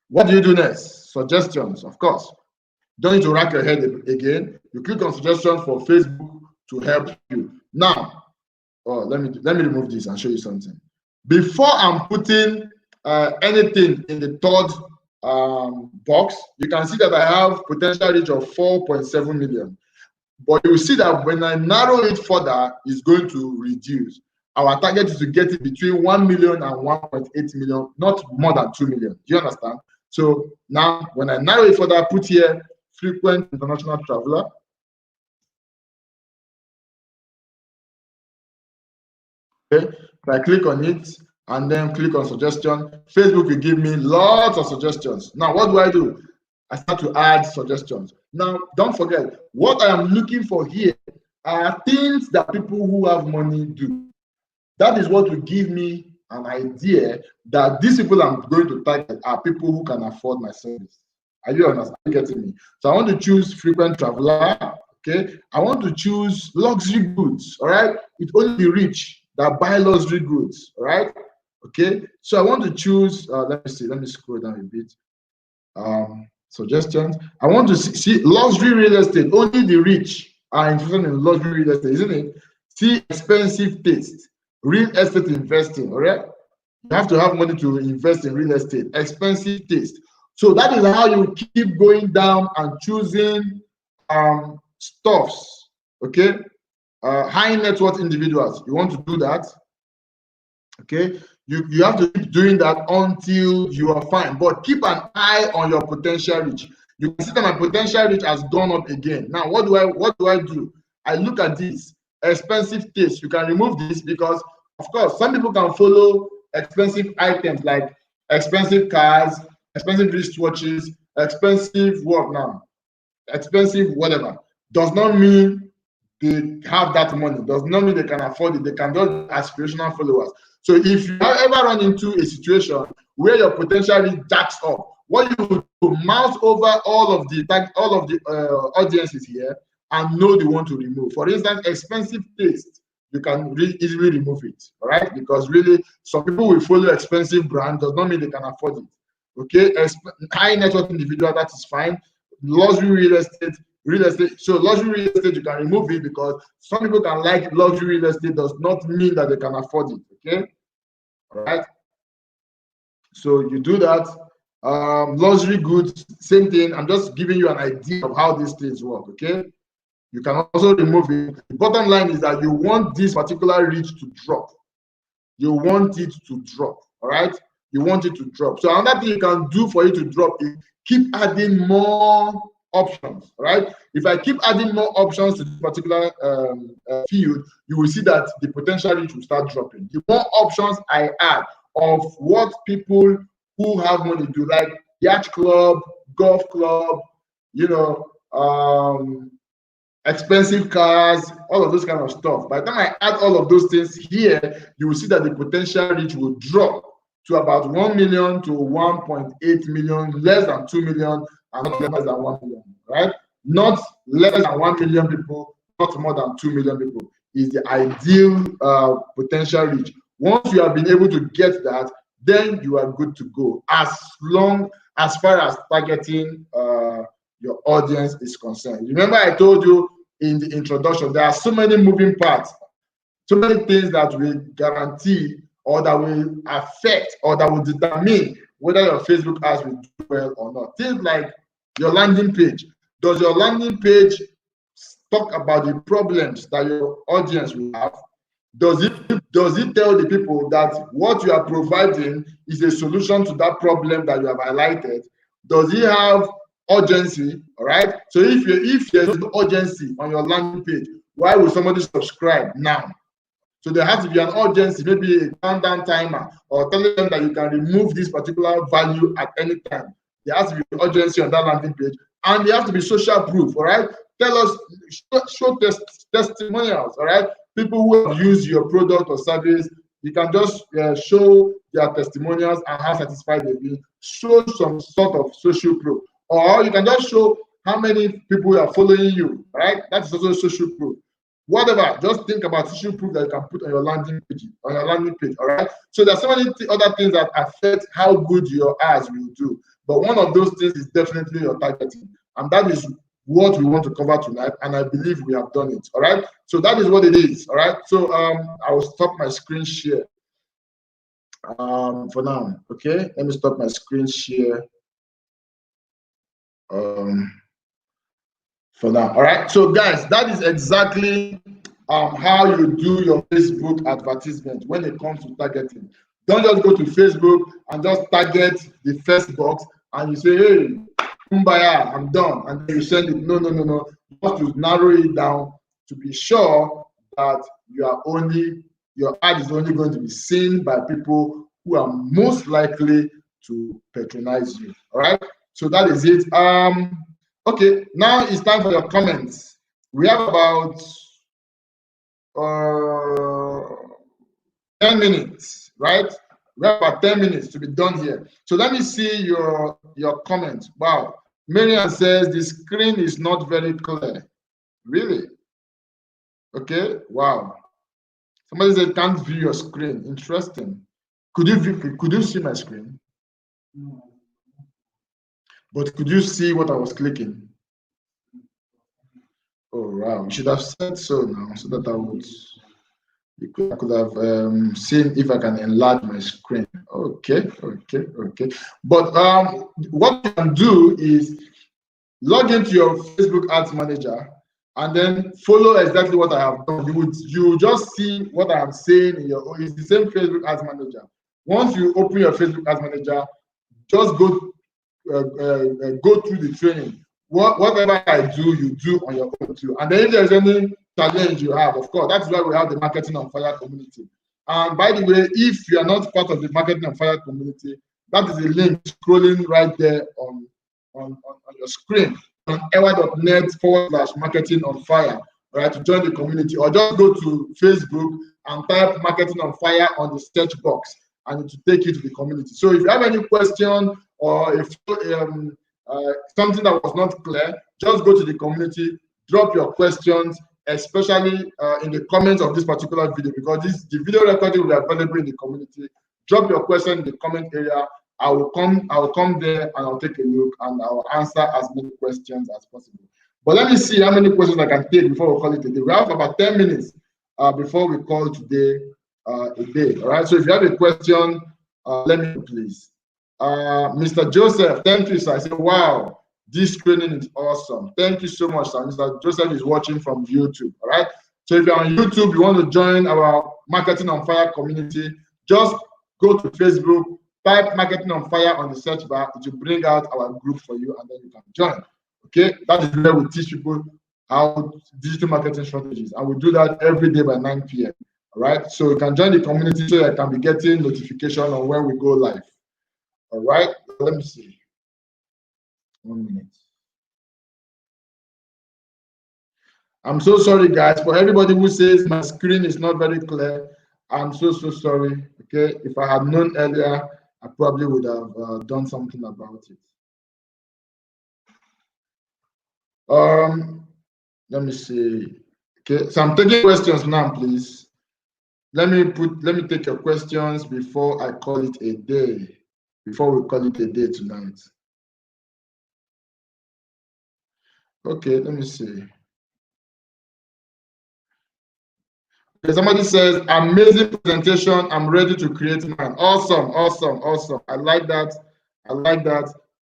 Speaker 1: What do you do next? Suggestions, of course. Don't need to rack your head again. You click on suggestions for Facebook to help you. Now, let me remove this and show you something. Before I'm putting anything in the third box, you can see that I have potential reach of 4.7 million. But you see that when I narrow it further, it's going to reduce. Our target is to get it between 1 million and 1.8 million, not more than 2 million. Do you understand? So now, when I narrow it further, I put here frequent international traveler. Okay, if I click on it and then click on suggestion, Facebook will give me lots of suggestions. Now, what do? I start to add suggestions. Now, don't forget, what I am looking for here are things that people who have money do. That is what will give me an idea that these people I'm going to target are people who can afford my service. Are you understand? Are you getting me? So I want to choose frequent traveler. Okay, I want to choose luxury goods. All right, it's only the rich that buy luxury goods. All right. Okay, so I want to choose. Let me see. Let me scroll down a bit. Suggestions. I want to see luxury real estate. Only the rich are interested in luxury real estate, isn't it? See expensive taste. Real estate investing. All right. You have to have money to invest in real estate. Expensive taste. So that is how you keep going down and choosing stuffs. Okay. High net worth individuals. You want to do that. Okay. You have to keep doing that until you are fine. But keep an eye on your potential reach. You can see that my potential reach has gone up again. Now, what do I do? I look at this expensive taste. You can remove this because, of course, some people can follow expensive items like expensive cars, expensive wristwatches, expensive what now? expensive, whatever, does not mean they have that money, does not mean they can afford it. They can just be aspirational followers. So if you ever run into a situation where your potential reach jacks up, what you do, mouse over all of the audiences here and know they want to remove. For instance, expensive taste, you can really easily remove it, all right? Because really, some people will follow expensive brand, does not mean they can afford it. Okay, high net worth individual, that is fine. Luxury real estate. So luxury real estate, you can remove it because some people can like luxury real estate, does not mean that they can afford it. Okay, all right. So you do that. Luxury goods, same thing. I'm just giving you an idea of how these things work. Okay, you can also remove it. The bottom line is that you want this particular reach to drop. You want it to drop. All right. You want it to drop. So another thing you can do for it to drop is keep adding more options, right? If I keep adding more options to this particular field, you will see that the potential reach will start dropping. The more options I add of what people who have money do, like yacht club, golf club, you know, expensive cars, all of those kind of stuff. By the time I add all of those things here, you will see that the potential reach will drop to about 1 million to 1.8 million, less than 2 million, and not less than 1 million, right? Not less than 1 million people, not more than 2 million people is the ideal potential reach. Once you have been able to get that, then you are good to go, as far as targeting your audience is concerned. Remember, I told you in the introduction, there are so many moving parts, so many things that will guarantee or that will affect or that will determine whether your Facebook ads will do well or not. Things like your landing page. Does your landing page talk about the problems that your audience will have? Does it tell the people that what you are providing is a solution to that problem that you have highlighted? Does it have urgency? All right. So if there's no urgency on your landing page, why would somebody subscribe now? So there has to be an urgency, maybe a countdown timer, or telling them that you can remove this particular value at any time. There has to be urgency on that landing page, and there has to be social proof. All right, tell us, show testimonials. All right, people who have used your product or service, you can just show their testimonials and how satisfied they've been. Show some sort of social proof, or you can just show how many people are following you. All right, that's also social proof. Whatever, just think about social proof that you can put on your landing page. All right. So there's so many other things that affect how good your ads will do. But one of those things is definitely your targeting, and that is what we want to cover tonight. And I believe we have done it. All right. So that is what it is. All right. So I will stop my screen share for now. Okay. Let me stop my screen share. For now. All right. So guys, that is exactly how you do your Facebook advertisement when it comes to targeting. Don't just go to Facebook and just target the first box and you say, hey, kumbaya, I'm done. And then you send it. No. You have to narrow it down to be sure that your ad is only going to be seen by people who are most likely to patronize you. All right. So that is it. Okay, now it's time for your comments. We have about 10 minutes, right? We have about 10 minutes to be done here. So let me see your comments. Wow. Marian says the screen is not very clear. Really? Okay, wow. Somebody said can't view your screen. Interesting. Could you see my screen? No. But could you see what I was clicking? Oh wow, you should have said so now, so that I could have seen if I can enlarge my screen. Okay. But what you can do is log into your Facebook Ads Manager and then follow exactly what I have done. You just see what I am saying in your. It's the same Facebook Ads Manager. Once you open your Facebook Ads Manager, just go through the training. Whatever I do, you do on your own too. And then if there's any challenge you have, of course, that's why we have the Marketing on Fire community. And by the way, if you are not part of the Marketing on Fire community, that is a link scrolling right there on your screen. on ewa.net/marketing on fire, right, to join the community, or just go to Facebook and type marketing on fire on the search box, and it will take you to the community. So if you have any question, or if something that was not clear, just go to the community, drop your questions, especially in the comments of this particular video, because the video recording will be available in the community. Drop your question in the comment area. I will come there and I'll take a look and I'll answer as many questions as possible. But let me see how many questions I can take before we call it a day. We have about 10 minutes before we call today a day. All right. So if you have a question, let me know, please. Mr. Joseph, thank you, sir. I say, wow, this training is awesome. Thank you so much, sir. Mr. Joseph is watching from YouTube. All right. So if you're on YouTube, you want to join our Marketing on Fire community, just go to Facebook, type Marketing on Fire on the search bar. It will bring out our group for you, and then you can join. Okay, that is where we teach people how digital marketing strategies, and we do that every day by 9 p.m. All right, so you can join the community so I can be getting notification on when we go live. All right, let me see. 1 minute. I'm so sorry, guys, for everybody who says my screen is not very clear. I'm so sorry. Okay, if I had known earlier, I probably would have done something about it. Let me see. Okay, so I'm taking questions now, please. Let me take your questions before I call it a day. Before we call it a day tonight. Okay, let me see. Okay, somebody says, amazing presentation. I'm ready to create mine. Awesome. I like that.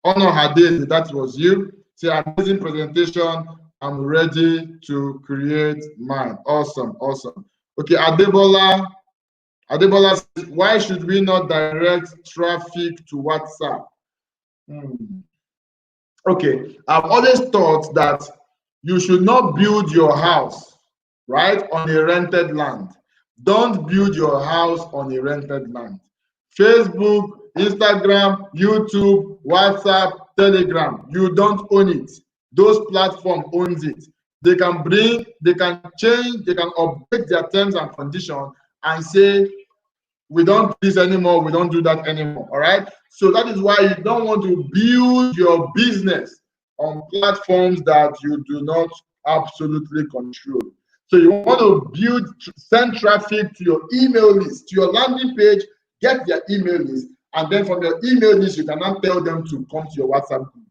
Speaker 1: Honor Hades, that was you. Say, amazing presentation. I'm ready to create mine. Awesome. Okay, Adebola says, why should we not direct traffic to WhatsApp? Okay, I've always thought that you should not build your house, right, on a rented land. Don't build your house on a rented land. Facebook, Instagram, YouTube, WhatsApp, Telegram, you don't own it. Those platforms owns it. They can change, they can update their terms and conditions and say, we don't do this anymore, we don't do that anymore. All right. So that is why you don't want to build your business on platforms that you do not absolutely control. So you want to send traffic to your email list, to your landing page, get their email list, and then from your email list, you can now tell them to come to your WhatsApp group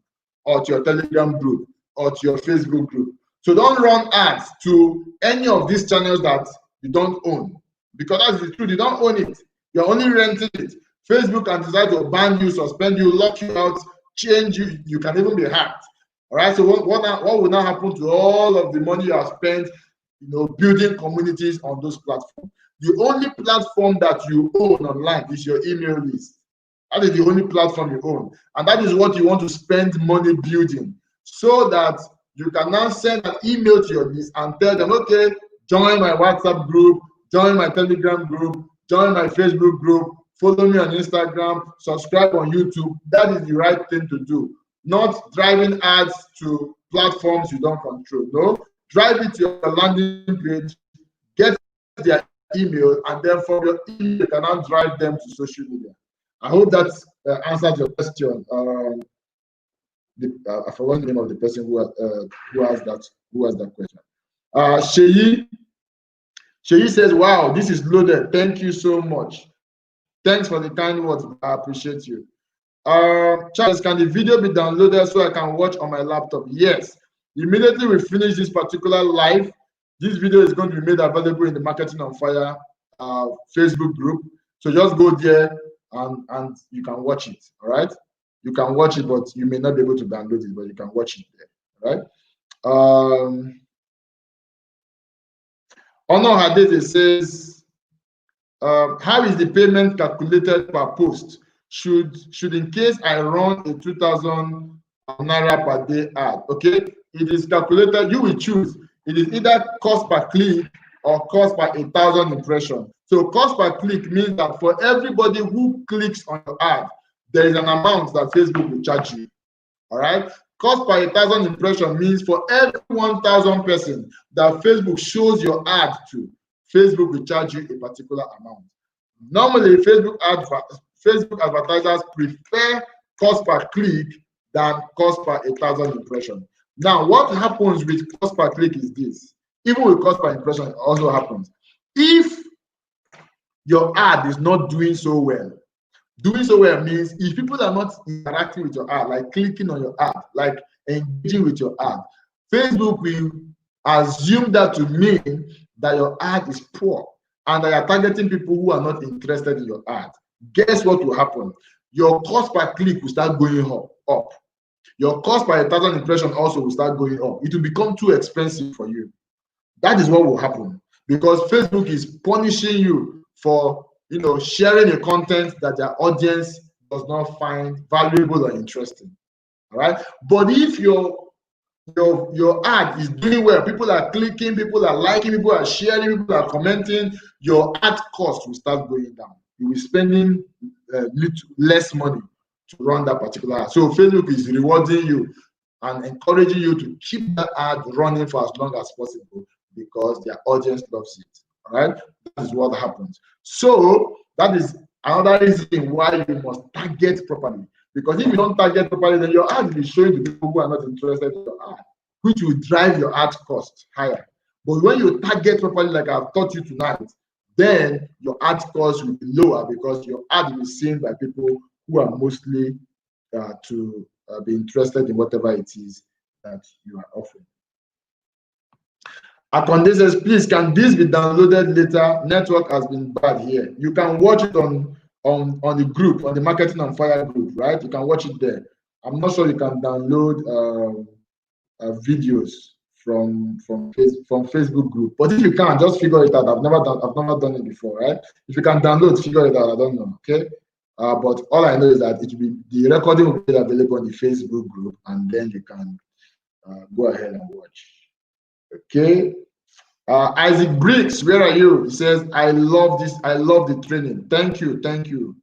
Speaker 1: or to your Telegram group or to your Facebook group. So don't run ads to any of these channels that you don't own, because that's the truth. You don't own it. You're only renting it. Facebook can decide to ban you, suspend you, lock you out, change you. You can even be hacked. All right. So what will now happen to all of the money you have spent, building communities on those platforms? The only platform that you own online is your email list. That is the only platform you own, and that is what you want to spend money building, so that you can now send an email to your list and tell them, okay, join my WhatsApp group, join my Telegram group, join my Facebook group, follow me on Instagram, subscribe on YouTube. That is the right thing to do. Not driving ads to platforms you don't control. No, drive it to your landing page, get their email, and then from your email, you can now drive them to social media. I hope that answers your question. I forgot the name of the person who asked that question. Sheyi says, wow, this is loaded. Thank you so much. Thanks for the kind words. I appreciate you. Charles, can the video be downloaded so I can watch on my laptop? Yes. Immediately we finish this particular live, this video is going to be made available in the Marketing on Fire Facebook group. So just go there and you can watch it. All right. You can watch it, but you may not be able to download it, but you can watch it there. All right. Honor Hadede says, how is the payment calculated per post? Should in case I run a 2,000 naira per day ad, okay, it is calculated. You will choose. It is either cost per click or cost per 1,000 impressions. So cost per click means that for everybody who clicks on your ad, there is an amount that Facebook will charge you. All right. Cost per 1,000 impression means for every 1,000 person that Facebook shows your ad to, Facebook will charge you a particular amount. Normally, Facebook advertisers prefer cost per click than cost per 1,000 impression. Now, what happens with cost per click is this. Even with cost per impression, it also happens. If your ad is not doing so well means if people are not interacting with your ad, like clicking on your ad, like engaging with your ad, Facebook will assume that to mean that your ad is poor and that you're targeting people who are not interested in your ad. Guess what will happen? Your cost per click will start going up. Your cost per 1,000 impression also will start going up. It will become too expensive for you. That is what will happen, because Facebook is punishing you for sharing a content that their audience does not find valuable or interesting. All right. But if your ad is doing well, people are clicking, people are liking, people are sharing, people are commenting, your ad cost will start going down. You will be spending less money to run that particular ad. So Facebook is rewarding you and encouraging you to keep that ad running for as long as possible because their audience loves it. All right, that is what happens. So that is another reason why you must target properly. Because if you don't target properly, then your ad will be showing to people who are not interested in your ad, which will drive your ad cost higher. But when you target properly, like I've taught you tonight, then your ad cost will be lower because your ad will be seen by people who are mostly to be interested in whatever it is that you are offering. Akonde says, please, can this be downloaded later? Network has been bad here. You can watch it on the group, on the Marketing on Fire group, right? You can watch it there. I'm not sure you can download videos from Facebook group, but if you can, just figure it out. I've never done it before, right? If you can download, figure it out. I don't know, okay? But all I know is that it will be, the recording will be available on the Facebook group, and then you can go ahead and watch. Okay. Isaac Briggs, where are you? He says, I love this. I love the training. Thank you.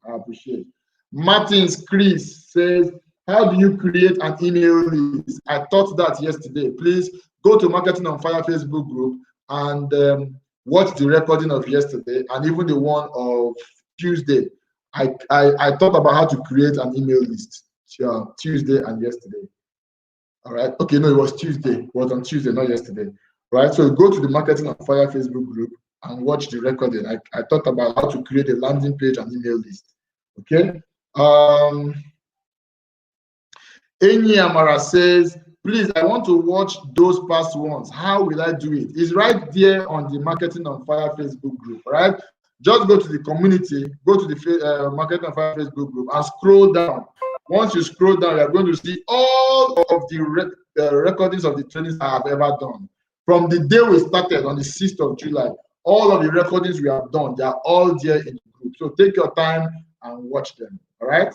Speaker 1: I appreciate it. Martins Chris says, how do you create an email list? I taught that yesterday. Please go to Marketing on Fire Facebook group and watch the recording of yesterday and even the one of Tuesday. I talked about how to create an email list Tuesday and yesterday. All right. Okay, no, it was Tuesday. It was on Tuesday, not yesterday. Right. So go to the Marketing on Fire Facebook group and watch the recording. I talked about how to create a landing page and email list. Okay. Enyi Amara says, please, I want to watch those past ones. How will I do it? It's right there on the Marketing on Fire Facebook group, right? Just go to the community, go to the Marketing on Fire Facebook group and scroll down. Once you scroll down, you're going to see all of the recordings of the trainings I have ever done. From the day we started on the 6th of July, all of the recordings we have done, they are all there in the group. So take your time and watch them, all right?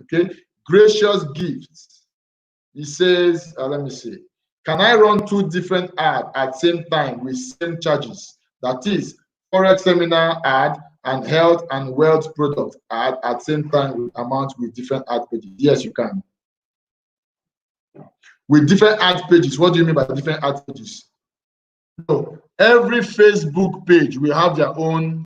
Speaker 1: Okay. Gracious Gifts. He says, let me see. Can I run 2 different ads at same time with same charges? That is, Forex seminar ad and health and wealth product ad at same time with amounts with different ad pages. Yes, you can. With different ad pages. What do you mean by different ad pages? So every Facebook page will have their own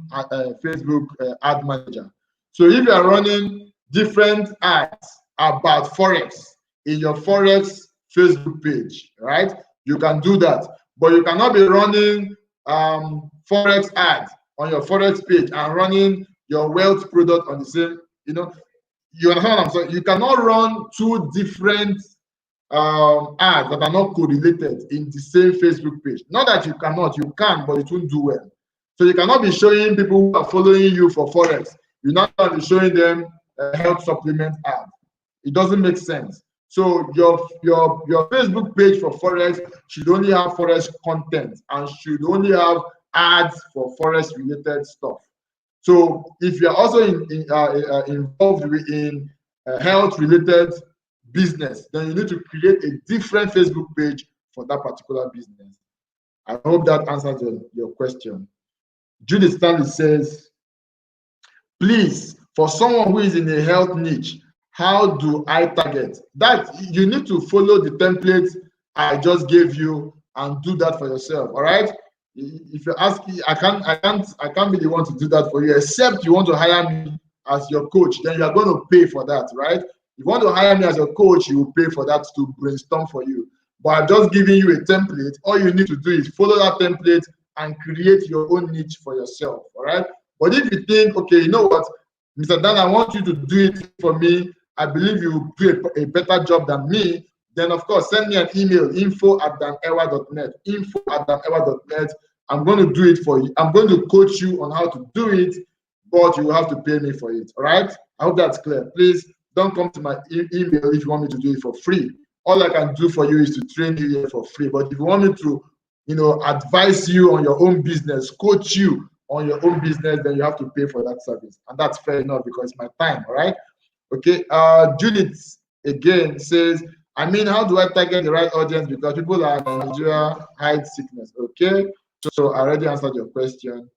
Speaker 1: Facebook ad manager. So if you are running different ads about Forex in your Forex Facebook page, right? You can do that, but you cannot be running Forex ads on your Forex page and running your wealth product on the same, you understand what I'm saying? You cannot run 2 different ads that are not correlated in the same Facebook page. Not that you cannot, you can, but it won't do well. So you cannot be showing people who are following you for Forex. You're not going to be showing them a health supplement ad. It doesn't make sense. So your Facebook page for Forex should only have Forex content and should only have ads for Forex related stuff. So if you're also involved in health related business, then you need to create a different Facebook page for that particular business. I hope that answers your question. Judith Stanley says, please, for someone who is in a health niche, how do I target? That you need to follow the template I just gave you and do that for yourself. All right. If you ask me, I can't be the one to do that for you, except you want to hire me as your coach. Then you are going to pay for that, right? If you want to hire me as a coach, you will pay for that to brainstorm for you. But I'm just giving you a template. All you need to do is follow that template and create your own niche for yourself. All right. But if you think, okay, you know what, Mr. Dan, I want you to do it for me. I believe you will do a better job than me. Then, of course, send me an email, info@danewa.net, info@danewa.net. I'm going to do it for you. I'm going to coach you on how to do it, but you will have to pay me for it. All right? I hope that's clear. Please don't come to my email if you want me to do it for free. All I can do for you is to train you here for free. But if you want me to, advise you on your own business, coach you on your own business, then you have to pay for that service. And that's fair enough because it's my time. All right? Okay. Judith again says, I mean, how do I target the right audience? Because people are in Nigeria hide sickness. Okay. So I already answered your question.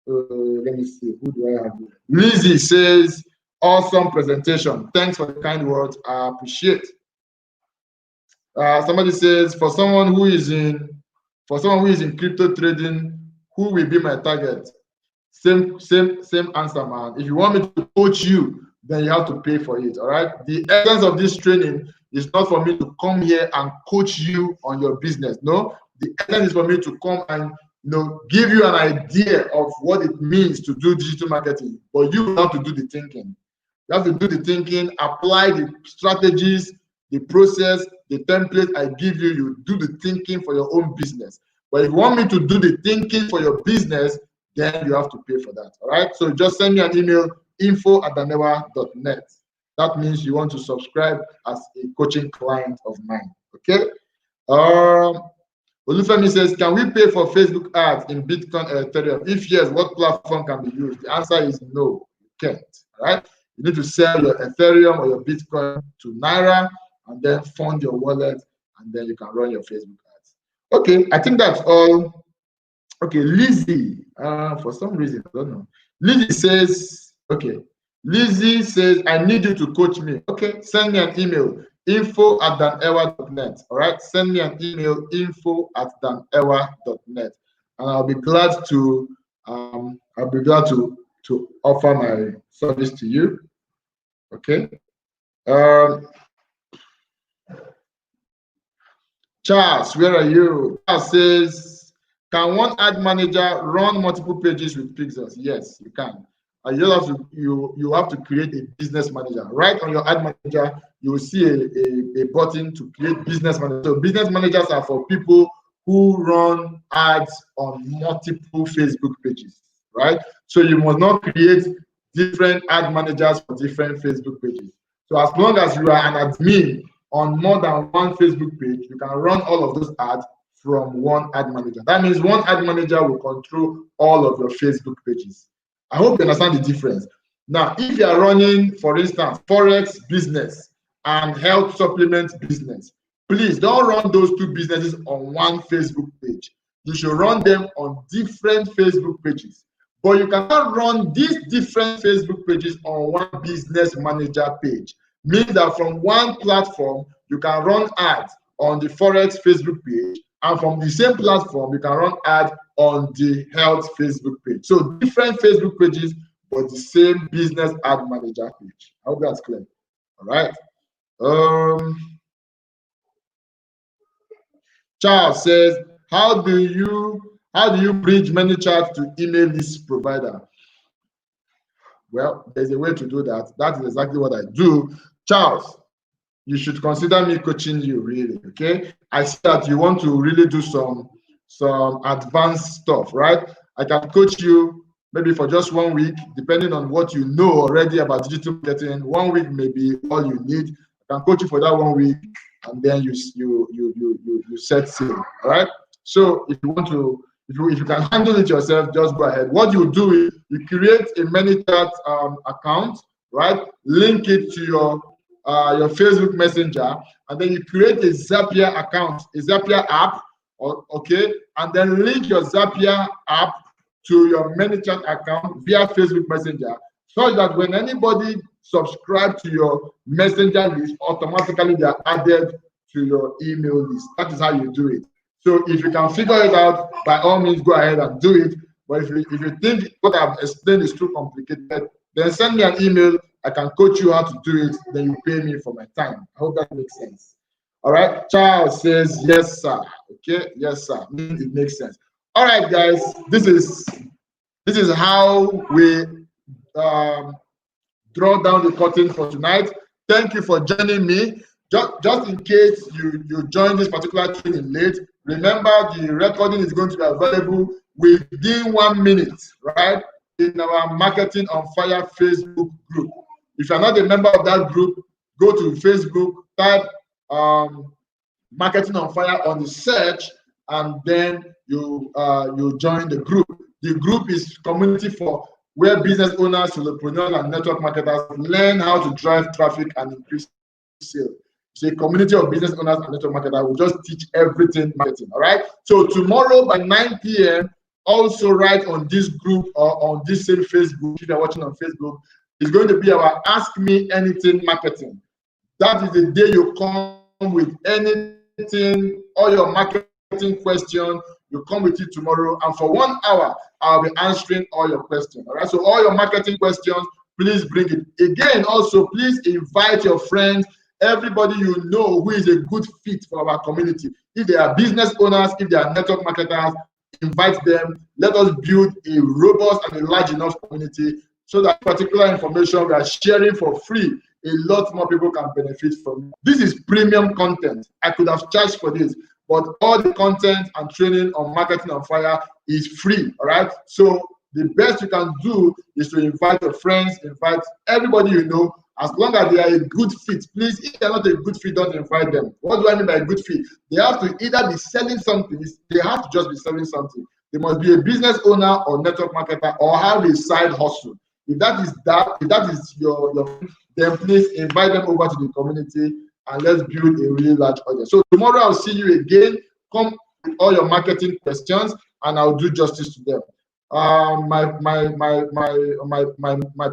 Speaker 1: Let me see. Who do I have here? Lizzie says, awesome presentation. Thanks for the kind words. I appreciate. Somebody says, for someone who is in crypto trading, who will be my target? Same answer, man. If you want me to coach you, then you have to pay for it. All right. The essence of this training is not for me to come here and coach you on your business. No, the essence is for me to come and give you an idea of what it means to do digital marketing. But you have to do the thinking. You have to do the thinking, apply the strategies, the process, the template I give you. You do the thinking for your own business. But if you want me to do the thinking for your business, then you have to pay for that. All right. So just send me an email, info@danewa.net. That means you want to subscribe as a coaching client of mine. Okay. Olufemi says, can we pay for Facebook ads in Bitcoin or Ethereum? If yes, what platform can be used? The answer is no, you can't. All right. You need to sell your Ethereum or your Bitcoin to Naira and then fund your wallet, and then you can run your Facebook ads. Okay, I think that's all. Okay, Lizzie, for some reason, I don't know. Lizzie says, I need you to coach me. Okay, send me an email, info@danewa.net. All right, send me an email, info@danewa.net, and I'll be glad to offer my service to you. Okay. Charles, where are you? Charles says, can one ad manager run multiple pages with pixels? Yes, you can. You have to create a business manager. Right on your ad manager, you will see a button to create business manager. So business managers are for people who run ads on multiple Facebook pages, right? So you must not create different ad managers for different Facebook pages. So as long as you are an admin on more than one Facebook page, you can run all of those ads from one ad manager. That means one ad manager will control all of your Facebook pages. I hope you understand the difference. Now, if you are running, for instance, Forex business and health supplement business, please don't run those two businesses on one Facebook page. You should run them on different Facebook pages. But you cannot run these different Facebook pages on one business manager page. Means that from one platform, you can run ads on the Forex Facebook page, and from the same platform, you can run ads on the health Facebook page. So different Facebook pages, but the same business ad manager page. I hope that's clear. All right. Charles says, how do you bridge ManyChat to email list provider? Well, there's a way to do that. That is exactly what I do. Charles, you should consider me coaching you, really. Okay. I see that you want to really do some advanced stuff, right? I can coach you maybe for just 1 week, depending on what you know already about digital marketing. 1 week may be all you need. I can coach you for that 1 week, and then you set sail. All right. So if you want to, if you can handle it yourself, just go ahead. What you do is you create a ManyChat account, right? Link it to your Facebook Messenger, and then you create a Zapier account, a Zapier app, okay, and then link your Zapier app to your ManyChat account via Facebook Messenger, so that when anybody subscribe to your messenger list, automatically they are added to your email list. That is how you do it. So if you can figure it out, by all means, go ahead and do it. But if you think what I've explained is too complicated, then send me an email. I can coach you how to do it. Then you pay me for my time. I hope that makes sense. All right. Charles says, yes, sir. Okay. Yes, sir. It makes sense. All right, guys. This is how we draw down the curtain for tonight. Thank you for joining me. Just in case you join this particular training late, remember the recording is going to be available within 1 minute, right? In our Marketing on Fire Facebook group. If you're not a member of that group, go to Facebook, type Marketing on Fire on the search, and then you join the group. The group is community for where business owners, solopreneurs, and network marketers learn how to drive traffic and increase sales. It's a community of business owners and network marketers will just teach everything marketing. All right. So tomorrow by 9 p.m. also write on this group or on this same Facebook. If you're watching on Facebook, it's going to be our Ask Me Anything marketing. That is the day you come with anything, all your marketing questions. You come with it tomorrow, and for 1 hour, I'll be answering all your questions. All right. So all your marketing questions, please bring it. Again, also, please invite your friends, everybody you know who is a good fit for our community. If they are business owners, if they are network marketers, invite them. Let us build a robust and a large enough community so that particular information we are sharing for free, a lot more people can benefit from it. This is premium content. I could have charged for this, but all the content and training on Marketing on Fire is free. All right. So the best you can do is to invite your friends, invite everybody you know, as long as they are a good fit. Please, if they're not a good fit, don't invite them. What do I mean by a good fit? They have to either be selling something, they have to just be selling something. They must be a business owner or network marketer or have a side hustle. If that is your then please invite them over to the community and let's build a really large audience. So tomorrow I'll see you again. Come with all your marketing questions and I'll do justice to them. My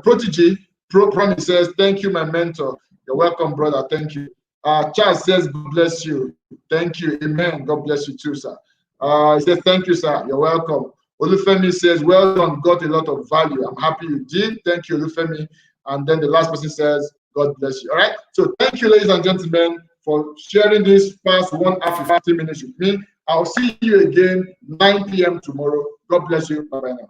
Speaker 1: protege Promise says, thank you, my mentor. You're welcome, brother. Thank you. Charles says, God bless you. Thank you. Amen. God bless you too, sir. He says, thank you, sir. You're welcome. Olufemi says, well done. Got a lot of value. I'm happy you did. Thank you, Olufemi. And then the last person says, God bless you. All right. So thank you, ladies and gentlemen, for sharing this past 1 hour 50 minutes with me. I'll see you again 9 p.m. tomorrow. God bless you. Bye-bye now.